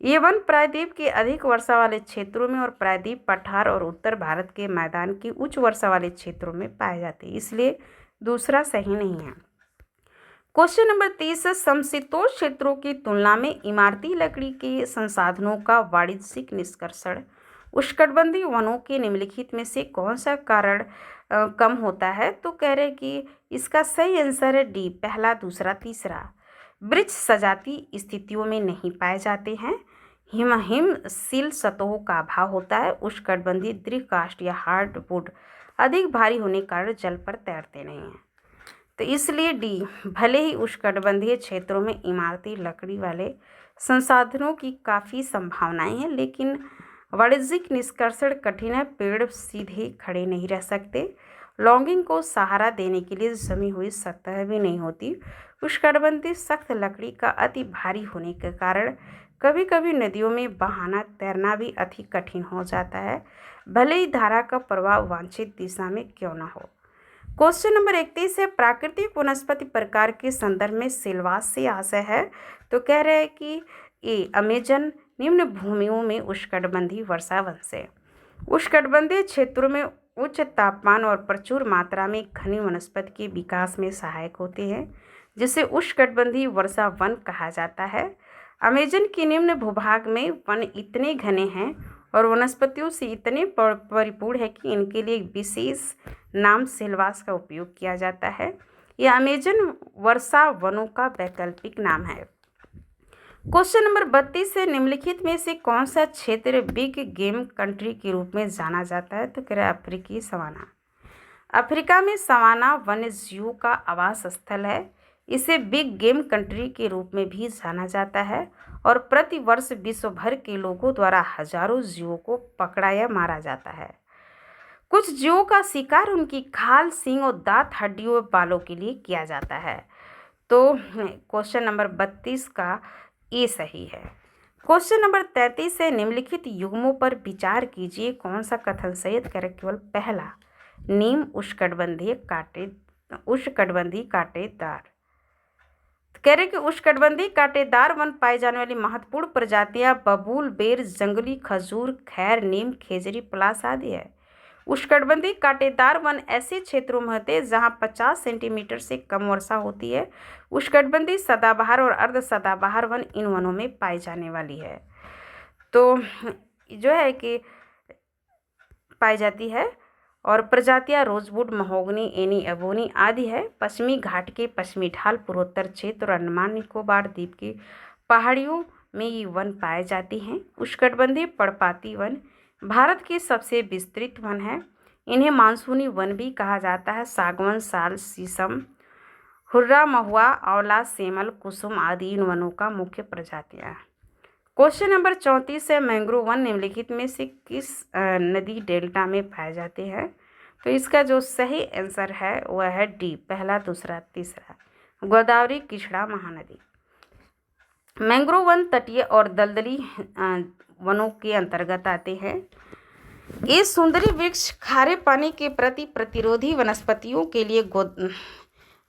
ये वन प्रायद्वीप के अधिक वर्षा वाले क्षेत्रों में और प्रायद्वीप पठार और उत्तर भारत के मैदान की उच्च वर्षा वाले क्षेत्रों में पाए जाते हैं, इसलिए दूसरा सही नहीं है। क्वेश्चन नंबर 30, समशीतोष्ण क्षेत्रों की तुलना में इमारती लकड़ी के संसाधनों का वाणिज्यिक निष्कर्षण उष्णकटिबंधीय वनों के निम्नलिखित में से कौन सा कारण कम होता है? तो कह रहे कि इसका सही आंसर है डी, पहला, दूसरा, तीसरा। वृक्ष सजाती स्थितियों में नहीं पाए जाते हैं। हिमशील सतहों का अभाव होता है। उष्णकटिबंधीय दृढ़काष्ठ या हार्डवुड अधिक भारी होने के कारण जल पर तैरते नहीं हैं, तो इसलिए डी। भले ही उष्णकटिबंधीय क्षेत्रों में इमारती लकड़ी वाले संसाधनों की काफ़ी संभावनाएं हैं, लेकिन वाणिज्यिक निष्कर्षण कठिन है। पेड़ सीधे खड़े नहीं रह सकते। लॉगिंग को सहारा देने के लिए जमी हुई सतह भी नहीं होती। उष्णकटिबंधीय सख्त लकड़ी का अति भारी होने के कारण कभी कभी नदियों में बहाना तैरना भी अति कठिन हो जाता है, भले ही धारा का प्रवाह वांछित दिशा में क्यों न हो। क्वेश्चन नंबर 31 है, प्राकृतिक वनस्पति प्रकार के संदर्भ में सिलवास से आशय है? तो कह रहे हैं कि ये अमेजन निम्न भूमियों में उष्णकटिबंधीय वर्षा वन से उष्णकटिबंधीय क्षेत्रों में उच्च तापमान और प्रचुर मात्रा में घनी वनस्पति के विकास में सहायक होते हैं, जिसे उष्णकटिबंधीय वर्षा वन कहा जाता है। अमेजन के निम्न भूभाग में वन इतने घने हैं और वनस्पतियों से इतने परिपूर्ण है कि इनके लिए एक विशेष नाम सिलवास का उपयोग किया जाता है। यह अमेजन वर्षा वनों का वैकल्पिक नाम है। क्वेश्चन नंबर 32 से निम्नलिखित में से कौन सा क्षेत्र बिग गेम कंट्री के रूप में जाना जाता है? तो कह रहे अफ्रीकी सवाना। अफ्रीका में सवाना वन्य जीवों का आवास स्थल है। इसे बिग गेम कंट्री के रूप में भी जाना जाता है और प्रति वर्ष विश्व भर के लोगों द्वारा हजारों जीवों को पकड़ा या मारा जाता है। कुछ जीवों का शिकार उनकी खाल, सींग और दांत, हड्डियों और बालों के लिए किया जाता है। तो क्वेश्चन नंबर 32 का ये सही है। क्वेश्चन नंबर 33 से निम्नलिखित युग्मों पर विचार कीजिए, कौन सा कथन सही है? करें केवल पहला, नीम उष्णकटिबंधीय कांटेदार। कह रहे कि उष्णकटिबंधीय कांटेदार वन पाई जाने वाली महत्वपूर्ण प्रजातियां बबूल, बेर, जंगली खजूर, खैर, नीम, खेजड़ी, पलाश आदि है। उष्णकटिबंधीय कांटेदार वन ऐसे क्षेत्रों में होते हैं जहां 50 सेंटीमीटर से कम वर्षा होती है। उष्णकटिबंधीय सदाबहार और अर्ध सदाबहार वन इन वनों में पाई जाने वाली है, तो जो है कि पाई जाती है। और प्रजातियां रोजवुड, महोगनी, एनी, एबोनी आदि है। पश्चिमी घाट के पश्चिमी ढाल, पूर्वोत्तर क्षेत्र और अंडमान निकोबार द्वीप की पहाड़ियों में ये वन पाए जाते हैं। उष्णकटिबंधीय पर्णपाती वन भारत के सबसे विस्तृत वन है। इन्हें मानसूनी वन भी कहा जाता है। सागवन, साल, शीशम, हुर्रा, महुआ, आंवला, सेमल, कुसुम आदि इन वनों का मुख्य प्रजातियां हैं। क्वेश्चन नंबर 34 है, मैंग्रोव वन निम्नलिखित में से किस नदी डेल्टा में पाए जाते हैं? तो इसका जो सही आंसर है वह है डी, पहला, दूसरा, तीसरा, गोदावरी, कृष्णा, महानदी। मैंग्रोव वन तटीय और दलदली वनों के अंतर्गत आते हैं। ये सुंदरी वृक्ष खारे पानी के प्रति प्रतिरोधी वनस्पतियों के लिए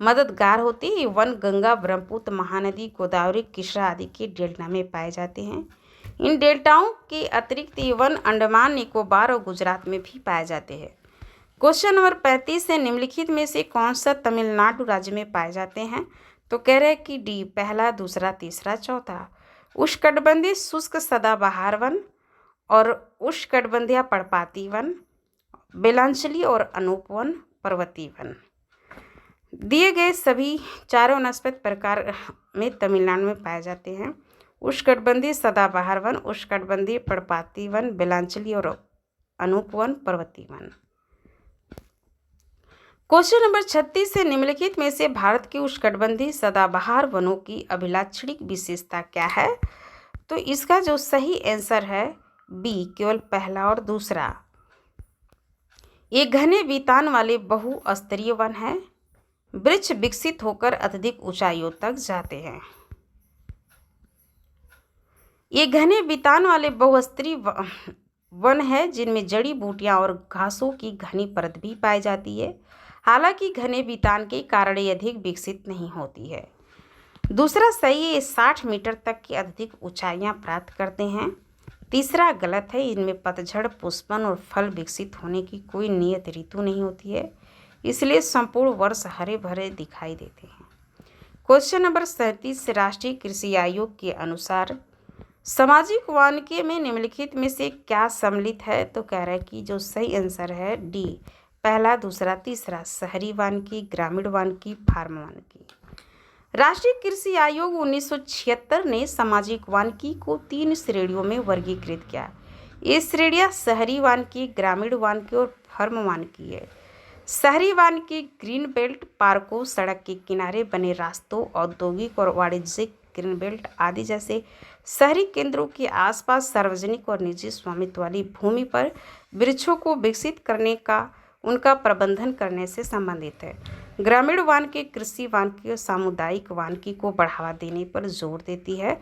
मददगार होते हैं। वन गंगा, ब्रह्मपुत्र, महानदी, गोदावरी, कृष्णा आदि के डेल्टा में पाए जाते हैं। इन डेल्टाओं के अतिरिक्त ये वन अंडमान निकोबार और गुजरात में भी पाए जाते हैं। क्वेश्चन नंबर 35 है, निम्नलिखित में से कौन सा तमिलनाडु राज्य में पाए जाते हैं? तो कह रहे हैं कि डी, पहला, दूसरा, तीसरा, चौथा। उष्णकटिबंधीय शुष्क सदाबहार वन और उष्णकटिबंधीय पर्णपाती वन, बेलांचली और अनूप वन, पर्वतीय वन। दिए गए सभी चारों वनस्पति प्रकार में तमिलनाडु में पाए जाते हैं। उष्णकटिबंधीय सदाबहार वन, उष्णकटिबंधीय पर्णपाती वन, बेलांचली और अनूप वन, पर्वतीय वन। क्वेश्चन नंबर 36 से निम्नलिखित में से भारत के उष्णकटिबंधीय सदाबहार वनों की अभिलाक्षणिक विशेषता क्या है? तो इसका जो सही आंसर है बी, केवल पहला और दूसरा। ये घने बीतान वाले बहुस्तरीय वन हैं। वृक्ष विकसित होकर अत्यधिक ऊंचाइयों तक जाते हैं। ये घने बीतान वाले बहुस्तरीय वन है जिनमें जड़ी बूटियां और घासों की घनी परत भी पाई जाती है। हालांकि घने बीतान के कारण ये अधिक विकसित नहीं होती है। दूसरा सही है, 60 मीटर तक की अधिक ऊंचाइयां प्राप्त करते हैं। तीसरा गलत है, इनमें पतझड़, पुष्पन और फल विकसित होने की कोई नियत ऋतु नहीं होती है, इसलिए संपूर्ण वर्ष हरे भरे दिखाई देते हैं। क्वेश्चन नंबर 37 से राष्ट्रीय कृषि आयोग के अनुसार सामाजिक वानिकी में निम्नलिखित में से क्या सम्मिलित है? तो कह रहा है कि जो सही आंसर है डी, पहला, दूसरा, तीसरा, शहरी वानिकी, ग्रामीण वानिकी, फार्म वानिकी। राष्ट्रीय कृषि आयोग 1976 ने सामाजिक वानिकी को 3 श्रेणियों में वर्गीकृत किया। ये श्रेणियां शहरी वानिकी, ग्रामीण वानिकी और फार्म वानिकी है। शहरी वानिकी ग्रीन बेल्ट, पार्कों, सड़क के किनारे बने रास्तों, औद्योगिक और वाणिज्यिक ग्रीन बेल्ट आदि जैसे शहरी केंद्रों के आसपास सार्वजनिक और निजी स्वामित्व वाली भूमि पर वृक्षों को विकसित करने का उनका प्रबंधन करने से संबंधित है। ग्रामीण वानिकी कृषि वानिकी और सामुदायिक वानिकी को बढ़ावा देने पर जोर देती है।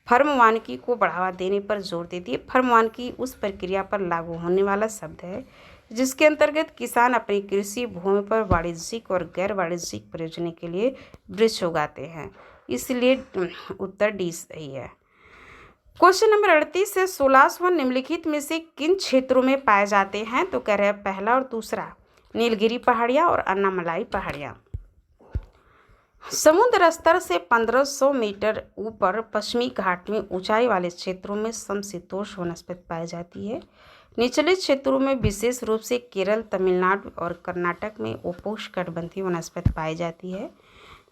फर्म वानिकी को बढ़ावा देने पर जोर देती है। फर्म वानिकी उस प्रक्रिया पर लागू होने वाला शब्द है जिसके अंतर्गत किसान अपनी कृषि भूमि पर वाणिज्यिक और गैर वाणिज्यिक प्रयोजन के लिए वृक्ष उगाते हैं, इसलिए उत्तर डी सही है। क्वेश्चन नंबर 38 से 16वां निम्नलिखित में से किन क्षेत्रों में पाए जाते हैं? तो कह रहे हैं पहला और दूसरा, नीलगिरी पहाड़ियाँ और अन्नामलाई पहाड़ियाँ। समुद्र स्तर से 1500 मीटर ऊपर पश्चिमी घाट में ऊंचाई वाले क्षेत्रों में समशीतोष्ण वनस्पति पाई जाती है। निचले क्षेत्रों में विशेष रूप से केरल, तमिलनाडु और कर्नाटक में उपोष्णकटिबंधीय वनस्पति पाई जाती है।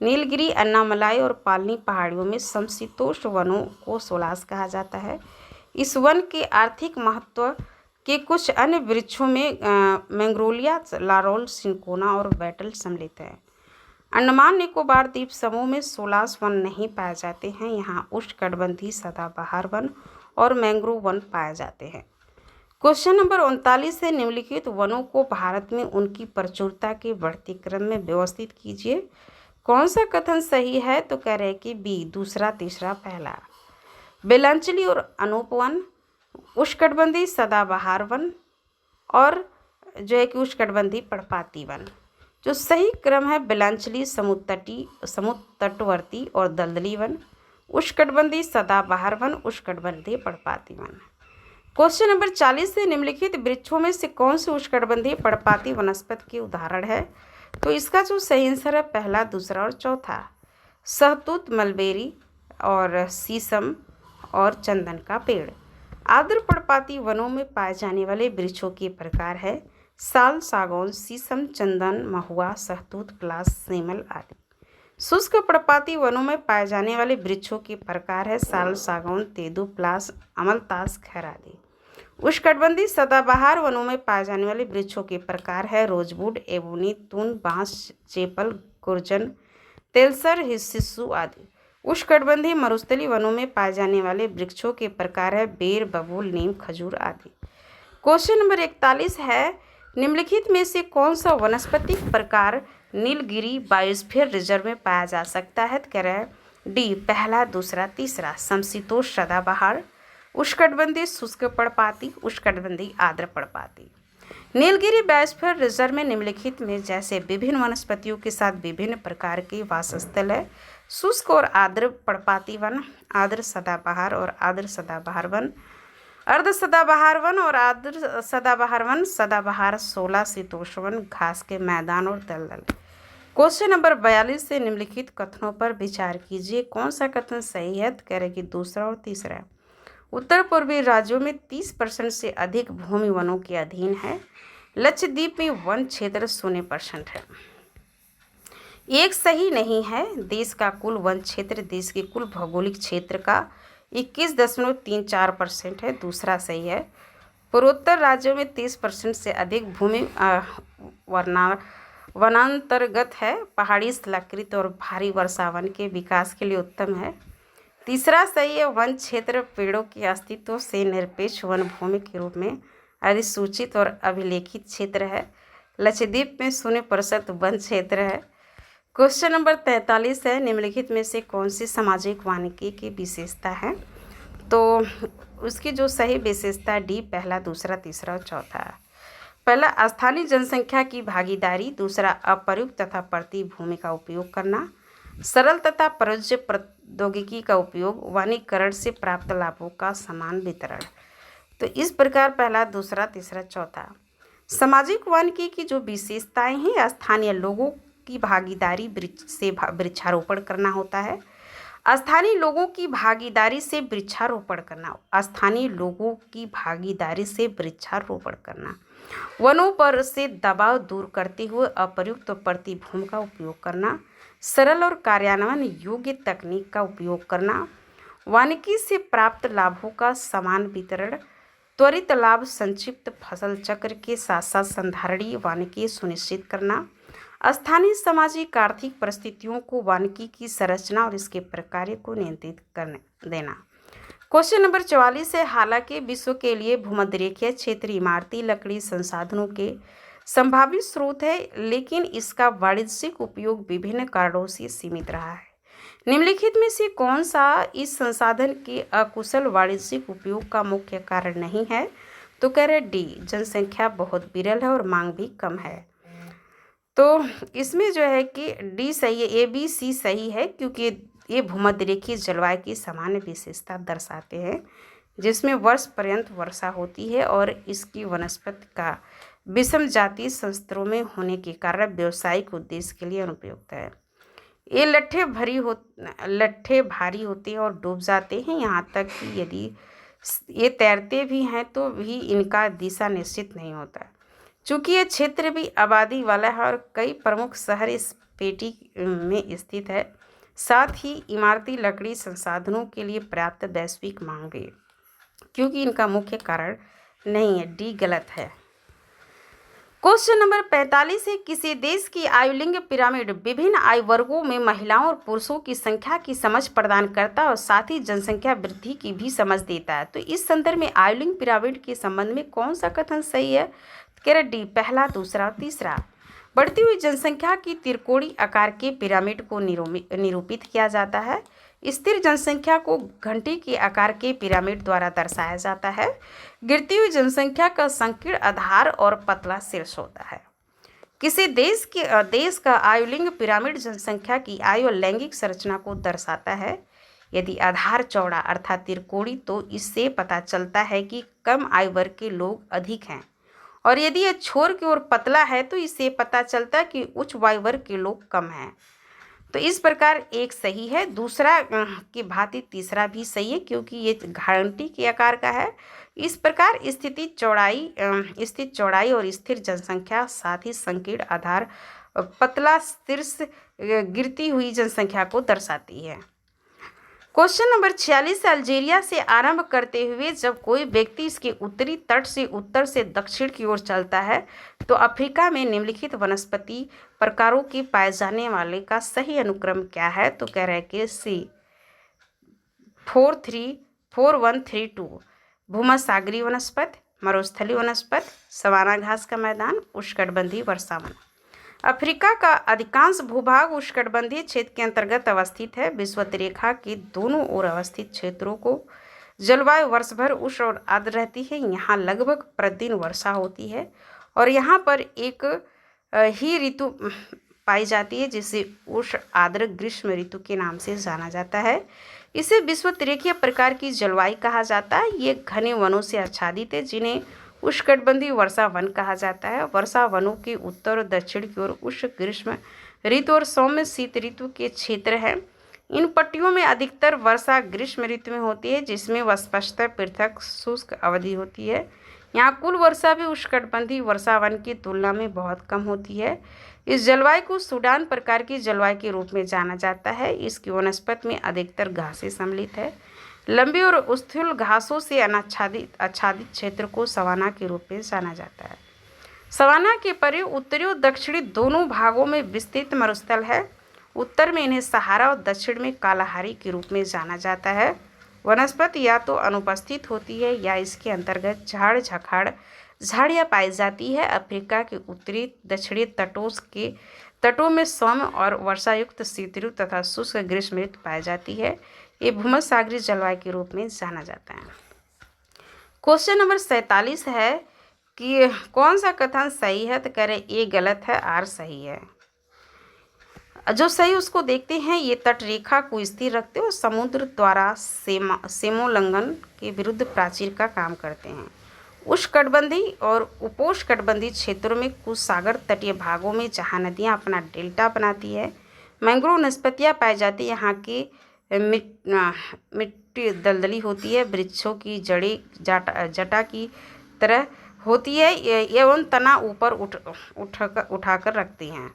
नीलगिरी, अन्नामलाई और पालनी पहाड़ियों में समशीतोष्ण वनों को सोलास कहा जाता है। इस वन के आर्थिक महत्व के कुछ अन्य वृक्षों में मैंग्रोलिया, लारोल, सिंकोना और बैटल सम्मिलित है। अंडमान निकोबार द्वीप समूह में सोलास वन नहीं पाए जाते हैं। यहाँ उष्णकटिबंधीय सदाबहार वन और मैंग्रोव वन पाए जाते हैं। क्वेश्चन नंबर 39 है, निम्नलिखित वनों को भारत में उनकी प्रचुरता के बढ़ते क्रम में व्यवस्थित कीजिए। कौन सा कथन सही है? तो कह रहे हैं कि बी, दूसरा, तीसरा, पहला। बेलांचली और अनूप वन, उष्णकटिबंधीय सदाबहार वन और जो है कि उष्णकटिबंधीय पर्णपाती वन। जो सही क्रम है बेलांचली समुद्र तटवर्ती और दलदली वन, उष्णकटिबंधीय सदाबहार वन, उष्णकटिबंधीय पर्णपाती वन। क्वेश्चन नंबर 40 से निम्नलिखित वृक्षों में से कौन से उष्णकटिबंधीय पर्णपाती वनस्पति के उदाहरण है? तो इसका जो सही आंसर है पहला, दूसरा और चौथा। सहतूत, मलबेरी और शीशम और चंदन का पेड़। आर्द्र पर्णपाती वनों में पाए जाने वाले वृक्षों के प्रकार है साल, सागौन, शीशम, चंदन, महुआ, सहतूत, पलाश, सेमल आदि। शुष्क पर्णपाती वनों में पाए जाने वाले वृक्षों के प्रकार है साल, सागौन, तेंदू, पलाश, अमलतास, खैर आदि। उष्णकटिबंधीय सदाबहार वनों में पाए जाने वाले वृक्षों के प्रकार है रोजवुड, एबोनी, तून, बांस, चेपल, कुर्जन, तेलसर, सिसु आदि। उष्णकटिबंधीय मरुस्थलीय वनों में पाए जाने वाले वृक्षों के प्रकार है बेर, बबूल, नीम, खजूर आदि। क्वेश्चन नंबर 41 है, निम्नलिखित में से कौन सा वनस्पतिक प्रकार नीलगिरी बायोस्फीयर रिजर्व में पाया जा सकता है? तो कह रहे हैं डी, पहला, दूसरा, तीसरा। समशीतोष्ण सदाबहार, उष्णकटिबंधीय शुष्क पर्णपाती, उष्णकटिबंधीय आर्द्र पर्णपाती। नीलगिरी बायोस्फीयर रिजर्व में निम्नलिखित में जैसे विभिन्न वनस्पतियों के साथ विभिन्न प्रकार के वासस्थल है। शुष्क और आर्द्र पर्णपाती वन, आर्द्र सदाबहार और आर्द्र सदाबहार वन, अर्ध सदाबहार वन और अर्ध सदाबहार वन, सदाबहार 16 शीतोष्ण वन, घास के मैदान और दलदल। क्वेश्चन नंबर 42 से निम्नलिखित कथनों पर विचार कीजिए, कौन सा कथन सही है? तो कह रहे कि दूसरा और तीसरा। उत्तर पूर्वी राज्यों में 30% से अधिक भूमि वनों के अधीन है। लक्षद्वीप में वन क्षेत्र 0% है। एक सही नहीं है, देश का कुल वन क्षेत्र देश के कुल भौगोलिक क्षेत्र का 21.34% है। दूसरा सही है। पूर्वोत्तर राज्यों में 30% से अधिक भूमि वनांतर्गत है। पहाड़ी स्थलाकृत और भारी वर्षा वन के विकास के लिए उत्तम है। तीसरा सही है, वन क्षेत्र पेड़ों के अस्तित्व से निरपेक्ष वन भूमि के रूप में अधिसूचित और अभिलेखित क्षेत्र है। लक्षद्वीप में 0% वन क्षेत्र है। क्वेश्चन नंबर 43 है, निम्नलिखित में से कौन सी सामाजिक वानिकी की विशेषता है? तो उसकी जो सही विशेषता डी, पहला, दूसरा, तीसरा और चौथा। पहला, स्थानीय जनसंख्या की भागीदारी। दूसरा, अप्रयुक्त तथा पड़ती भूमि का उपयोग करना। सरल तथा प्रयोज्य प्रौद्योगिकी का उपयोग। वनीकरण से प्राप्त लाभों का समान वितरण। तो इस प्रकार पहला, दूसरा, तीसरा, चौथा। सामाजिक वानिकी की जो विशेषताएं हैं, स्थानीय लोगों की भागीदारी से वृक्षारोपण करना होता है। स्थानीय लोगों की भागीदारी से वृक्षारोपण करना। स्थानीय लोगों की भागीदारी से वृक्षारोपण करना। वनों पर से दबाव दूर करते हुए अप्रयुक्त पड़ती भूमि का उपयोग करना। सरल और कार्यान्वयन योग्य तकनीक का उपयोग करना। वानिकी से प्राप्त लाभों का समान वितरण। त्वरित लाभ, संक्षिप्त फसल चक्र के साथ साथ संधारणीय वानिकी सुनिश्चित करना। स्थानीय सामाजिक आर्थिक परिस्थितियों को वानिकी की संरचना और इसके प्रकार को नियंत्रित करने देना। क्वेश्चन नंबर 44 है, हालांकि विश्व के लिए भूमध्यरेखीय क्षेत्र इमारती लकड़ी संसाधनों के संभावित स्रोत है, लेकिन इसका वाणिज्यिक उपयोग विभिन्न कारणों से सीमित रहा है। निम्नलिखित में से कौन सा इस संसाधन के अकुशल वाणिज्यिक उपयोग का मुख्य कारण नहीं है? तो कह रहे डी, जनसंख्या बहुत विरल है और मांग भी कम है। तो इसमें जो है कि डी सही है, ए, बी, सी सही है, क्योंकि ये भूमध्यरेखीय जलवायु की सामान्य विशेषता दर्शाते हैं, जिसमें वर्ष पर्यंत वर्षा होती है और इसकी वनस्पति का विषम जातीय संस्तरों में होने के कारण व्यावसायिक उद्देश्य के लिए अनुपयुक्त है। ये लट्ठे भारी होते हैं और डूब जाते हैं, यहाँ तक कि यदि ये तैरते भी हैं तो भी इनका दिशा निश्चित नहीं होता। चूँकि ये क्षेत्र भी आबादी वाला है और कई प्रमुख शहर इस पेटी में स्थित है, साथ ही इमारती लकड़ी संसाधनों के लिए पर्याप्त वैश्विक मांग भी, क्योंकि इनका मुख्य कारण नहीं है। डी गलत है। क्वेश्चन नंबर 45 है, किसी देश की आयुलिंग पिरामिड विभिन्न आयु वर्गों में महिलाओं और पुरुषों की संख्या की समझ प्रदान करता है और साथ ही जनसंख्या वृद्धि की भी समझ देता है। तो इस संदर्भ में आयुलिंग पिरामिड के संबंध में कौन सा कथन सही है? कह रहे डी, पहला, दूसरा और तीसरा। बढ़ती हुई जनसंख्या की त्रिकोणीय आकार के पिरामिड को निरूपित किया जाता है। स्थिर जनसंख्या को घंटी के आकार के पिरामिड द्वारा दर्शाया जाता है। गिरती हुई जनसंख्या का संकीर्ण आधार और पतला शीर्ष होता है। किसी देश का आयुलिंग पिरामिड जनसंख्या की आयु और लैंगिक संरचना को दर्शाता है। यदि आधार चौड़ा अर्थात त्रिकोणीय, तो इससे पता चलता है कि कम आयु वर्ग के लोग अधिक हैं, और यदि यह छोर की ओर पतला है तो इससे पता चलता है कि उच्च आयु वर्ग के लोग कम हैं। तो इस प्रकार एक सही है। दूसरा की भांति तीसरा भी सही है, क्योंकि ये घंटी के आकार का है। इस प्रकार स्थित चौड़ाई और स्थिर जनसंख्या, साथ ही संकीर्ण आधार, पतला शीर्ष, गिरती हुई जनसंख्या को दर्शाती है। क्वेश्चन नंबर 46, अल्जीरिया से आरंभ करते हुए जब कोई व्यक्ति इसके उत्तरी तट से उत्तर से दक्षिण की ओर चलता है तो अफ्रीका में निम्नलिखित वनस्पति प्रकारों के पाए जाने वाले का सही अनुक्रम क्या है? तो कह रहे हैं कि सी, 4-3-4-1-3-2। भूमध्यसागरीय वनस्पति, मरुस्थलीय वनस्पति, सवाना घास का मैदान, उष्णकटिबंधीय वर्षा वन। अफ्रीका का अधिकांश भूभाग उष्णकटिबंधीय क्षेत्र के अंतर्गत अवस्थित है। विषुवत रेखा के दोनों ओर अवस्थित क्षेत्रों को जलवायु वर्ष भर उष्ण और आर्द्र रहती है। यहाँ लगभग प्रतिदिन वर्षा होती है और यहाँ पर एक ही ऋतु पाई जाती है, जिसे उष्ण आर्द्र ग्रीष्म ऋतु के नाम से जाना जाता है। इसे विषुववृत्तीय प्रकार की जलवायु कहा जाता है। ये घने वनों से आच्छादित है, जिन्हें उष्णकटिबंधीय वर्षा वन कहा जाता है। वर्षा वनों के उत्तर और दक्षिण की ओर उष्ण ग्रीष्म ऋतु और सौम्य शीत ऋतु के क्षेत्र हैं। इन पट्टियों में अधिकतर वर्षा ग्रीष्म ऋतु में होती है, जिसमें वह स्पष्टतः पृथक शुष्क अवधि होती है। यहाँ कुल वर्षा भी उष्णकटिबंधीय वर्षा वन की तुलना में बहुत कम होती है। इस जलवायु को सूडान प्रकार की जलवायु के रूप में जाना जाता है। इसकी वनस्पति में अधिकतर घासें सम्मिलित है। लंबी और स्थूल घासों से आच्छादित क्षेत्र को सवाना के रूप में जाना जाता है। सवाना के परे उत्तरी और दक्षिणी दोनों भागों में विस्तृत मरुस्थल है। उत्तर में इन्हें सहारा और दक्षिण में कालाहारी के रूप में जाना जाता है। वनस्पति या तो अनुपस्थित होती है या इसके अंतर्गत झाड़ियाँ पाई जाती है। अफ्रीका के उत्तरी दक्षिणी तटों में सौम्य और वर्षायुक्त शीत ऋतु तथा शुष्क ग्रीष्म ऋतु पाई जाती है। ये भूमध्यसागरीय जलवायु के रूप में जाना जाता है। क्वेश्चन नंबर 47 है कि कौन सा कथन सही है, तो कह रहे ए गलत है, आर सही है। जो सही उसको देखते हैं। ये तट रेखा को स्थिर रखते और समुद्र द्वारा सीमोल्लंघन के विरुद्ध प्राचीर का काम करते हैं। उष्णकटिबंधीय और उपोष्णकटिबंधीय क्षेत्रों में कुछ सागर तटीय भागों में जहाँ नदियाँ अपना डेल्टा बनाती है, मैंग्रोव वनस्पतियाँ पाई जाती है। यहाँ की मिट्टी दलदली होती है, वृक्षों की जड़ें जटा की तरह होती है एवं तना ऊपर उठाकर रखती हैं।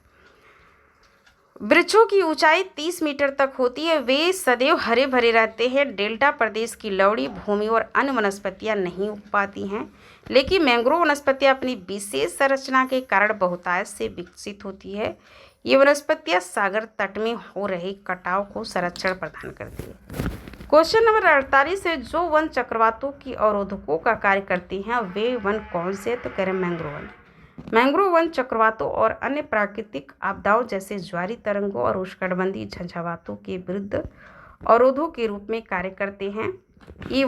वृक्षों की ऊंचाई 30 मीटर तक होती है। वे सदैव हरे भरे रहते हैं। डेल्टा प्रदेश की लवणी भूमि और अन्य वनस्पतियां नहीं उग पाती हैं, लेकिन मैंग्रोव वनस्पतियां अपनी विशेष संरचना के कारण बहुतायत से विकसित होती है। ये वनस्पतियां सागर तट में हो रहे कटाव को संरक्षण प्रदान करती है। क्वेश्चन नंबर 48 है, जो वन चक्रवातों की अवरोधकों का कार्य करती हैं वे वन कौन से, तो कह रहे मैंग्रोव वन। मैंग्रोव वन चक्रवातों और अन्य प्राकृतिक आपदाओं जैसे ज्वारी तरंगों और उष्णकटिबंधीय झंझावातों के विरुद्ध अवरोधों के रूप में कार्य करते हैं। ये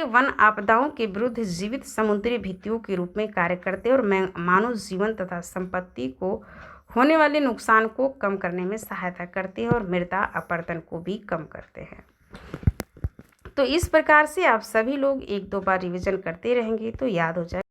वन आपदाओं के विरुद्ध जीवित समुद्री भित्तियों के रूप में कार्य करते हैं और मानव जीवन तथा संपत्ति को होने वाले नुकसान को कम करने में सहायता करते हैं और मृदा अपरदन को भी कम करते हैं। तो इस प्रकार से आप सभी लोग 1-2 बार रिवीजन करते रहेंगे तो याद हो जाए।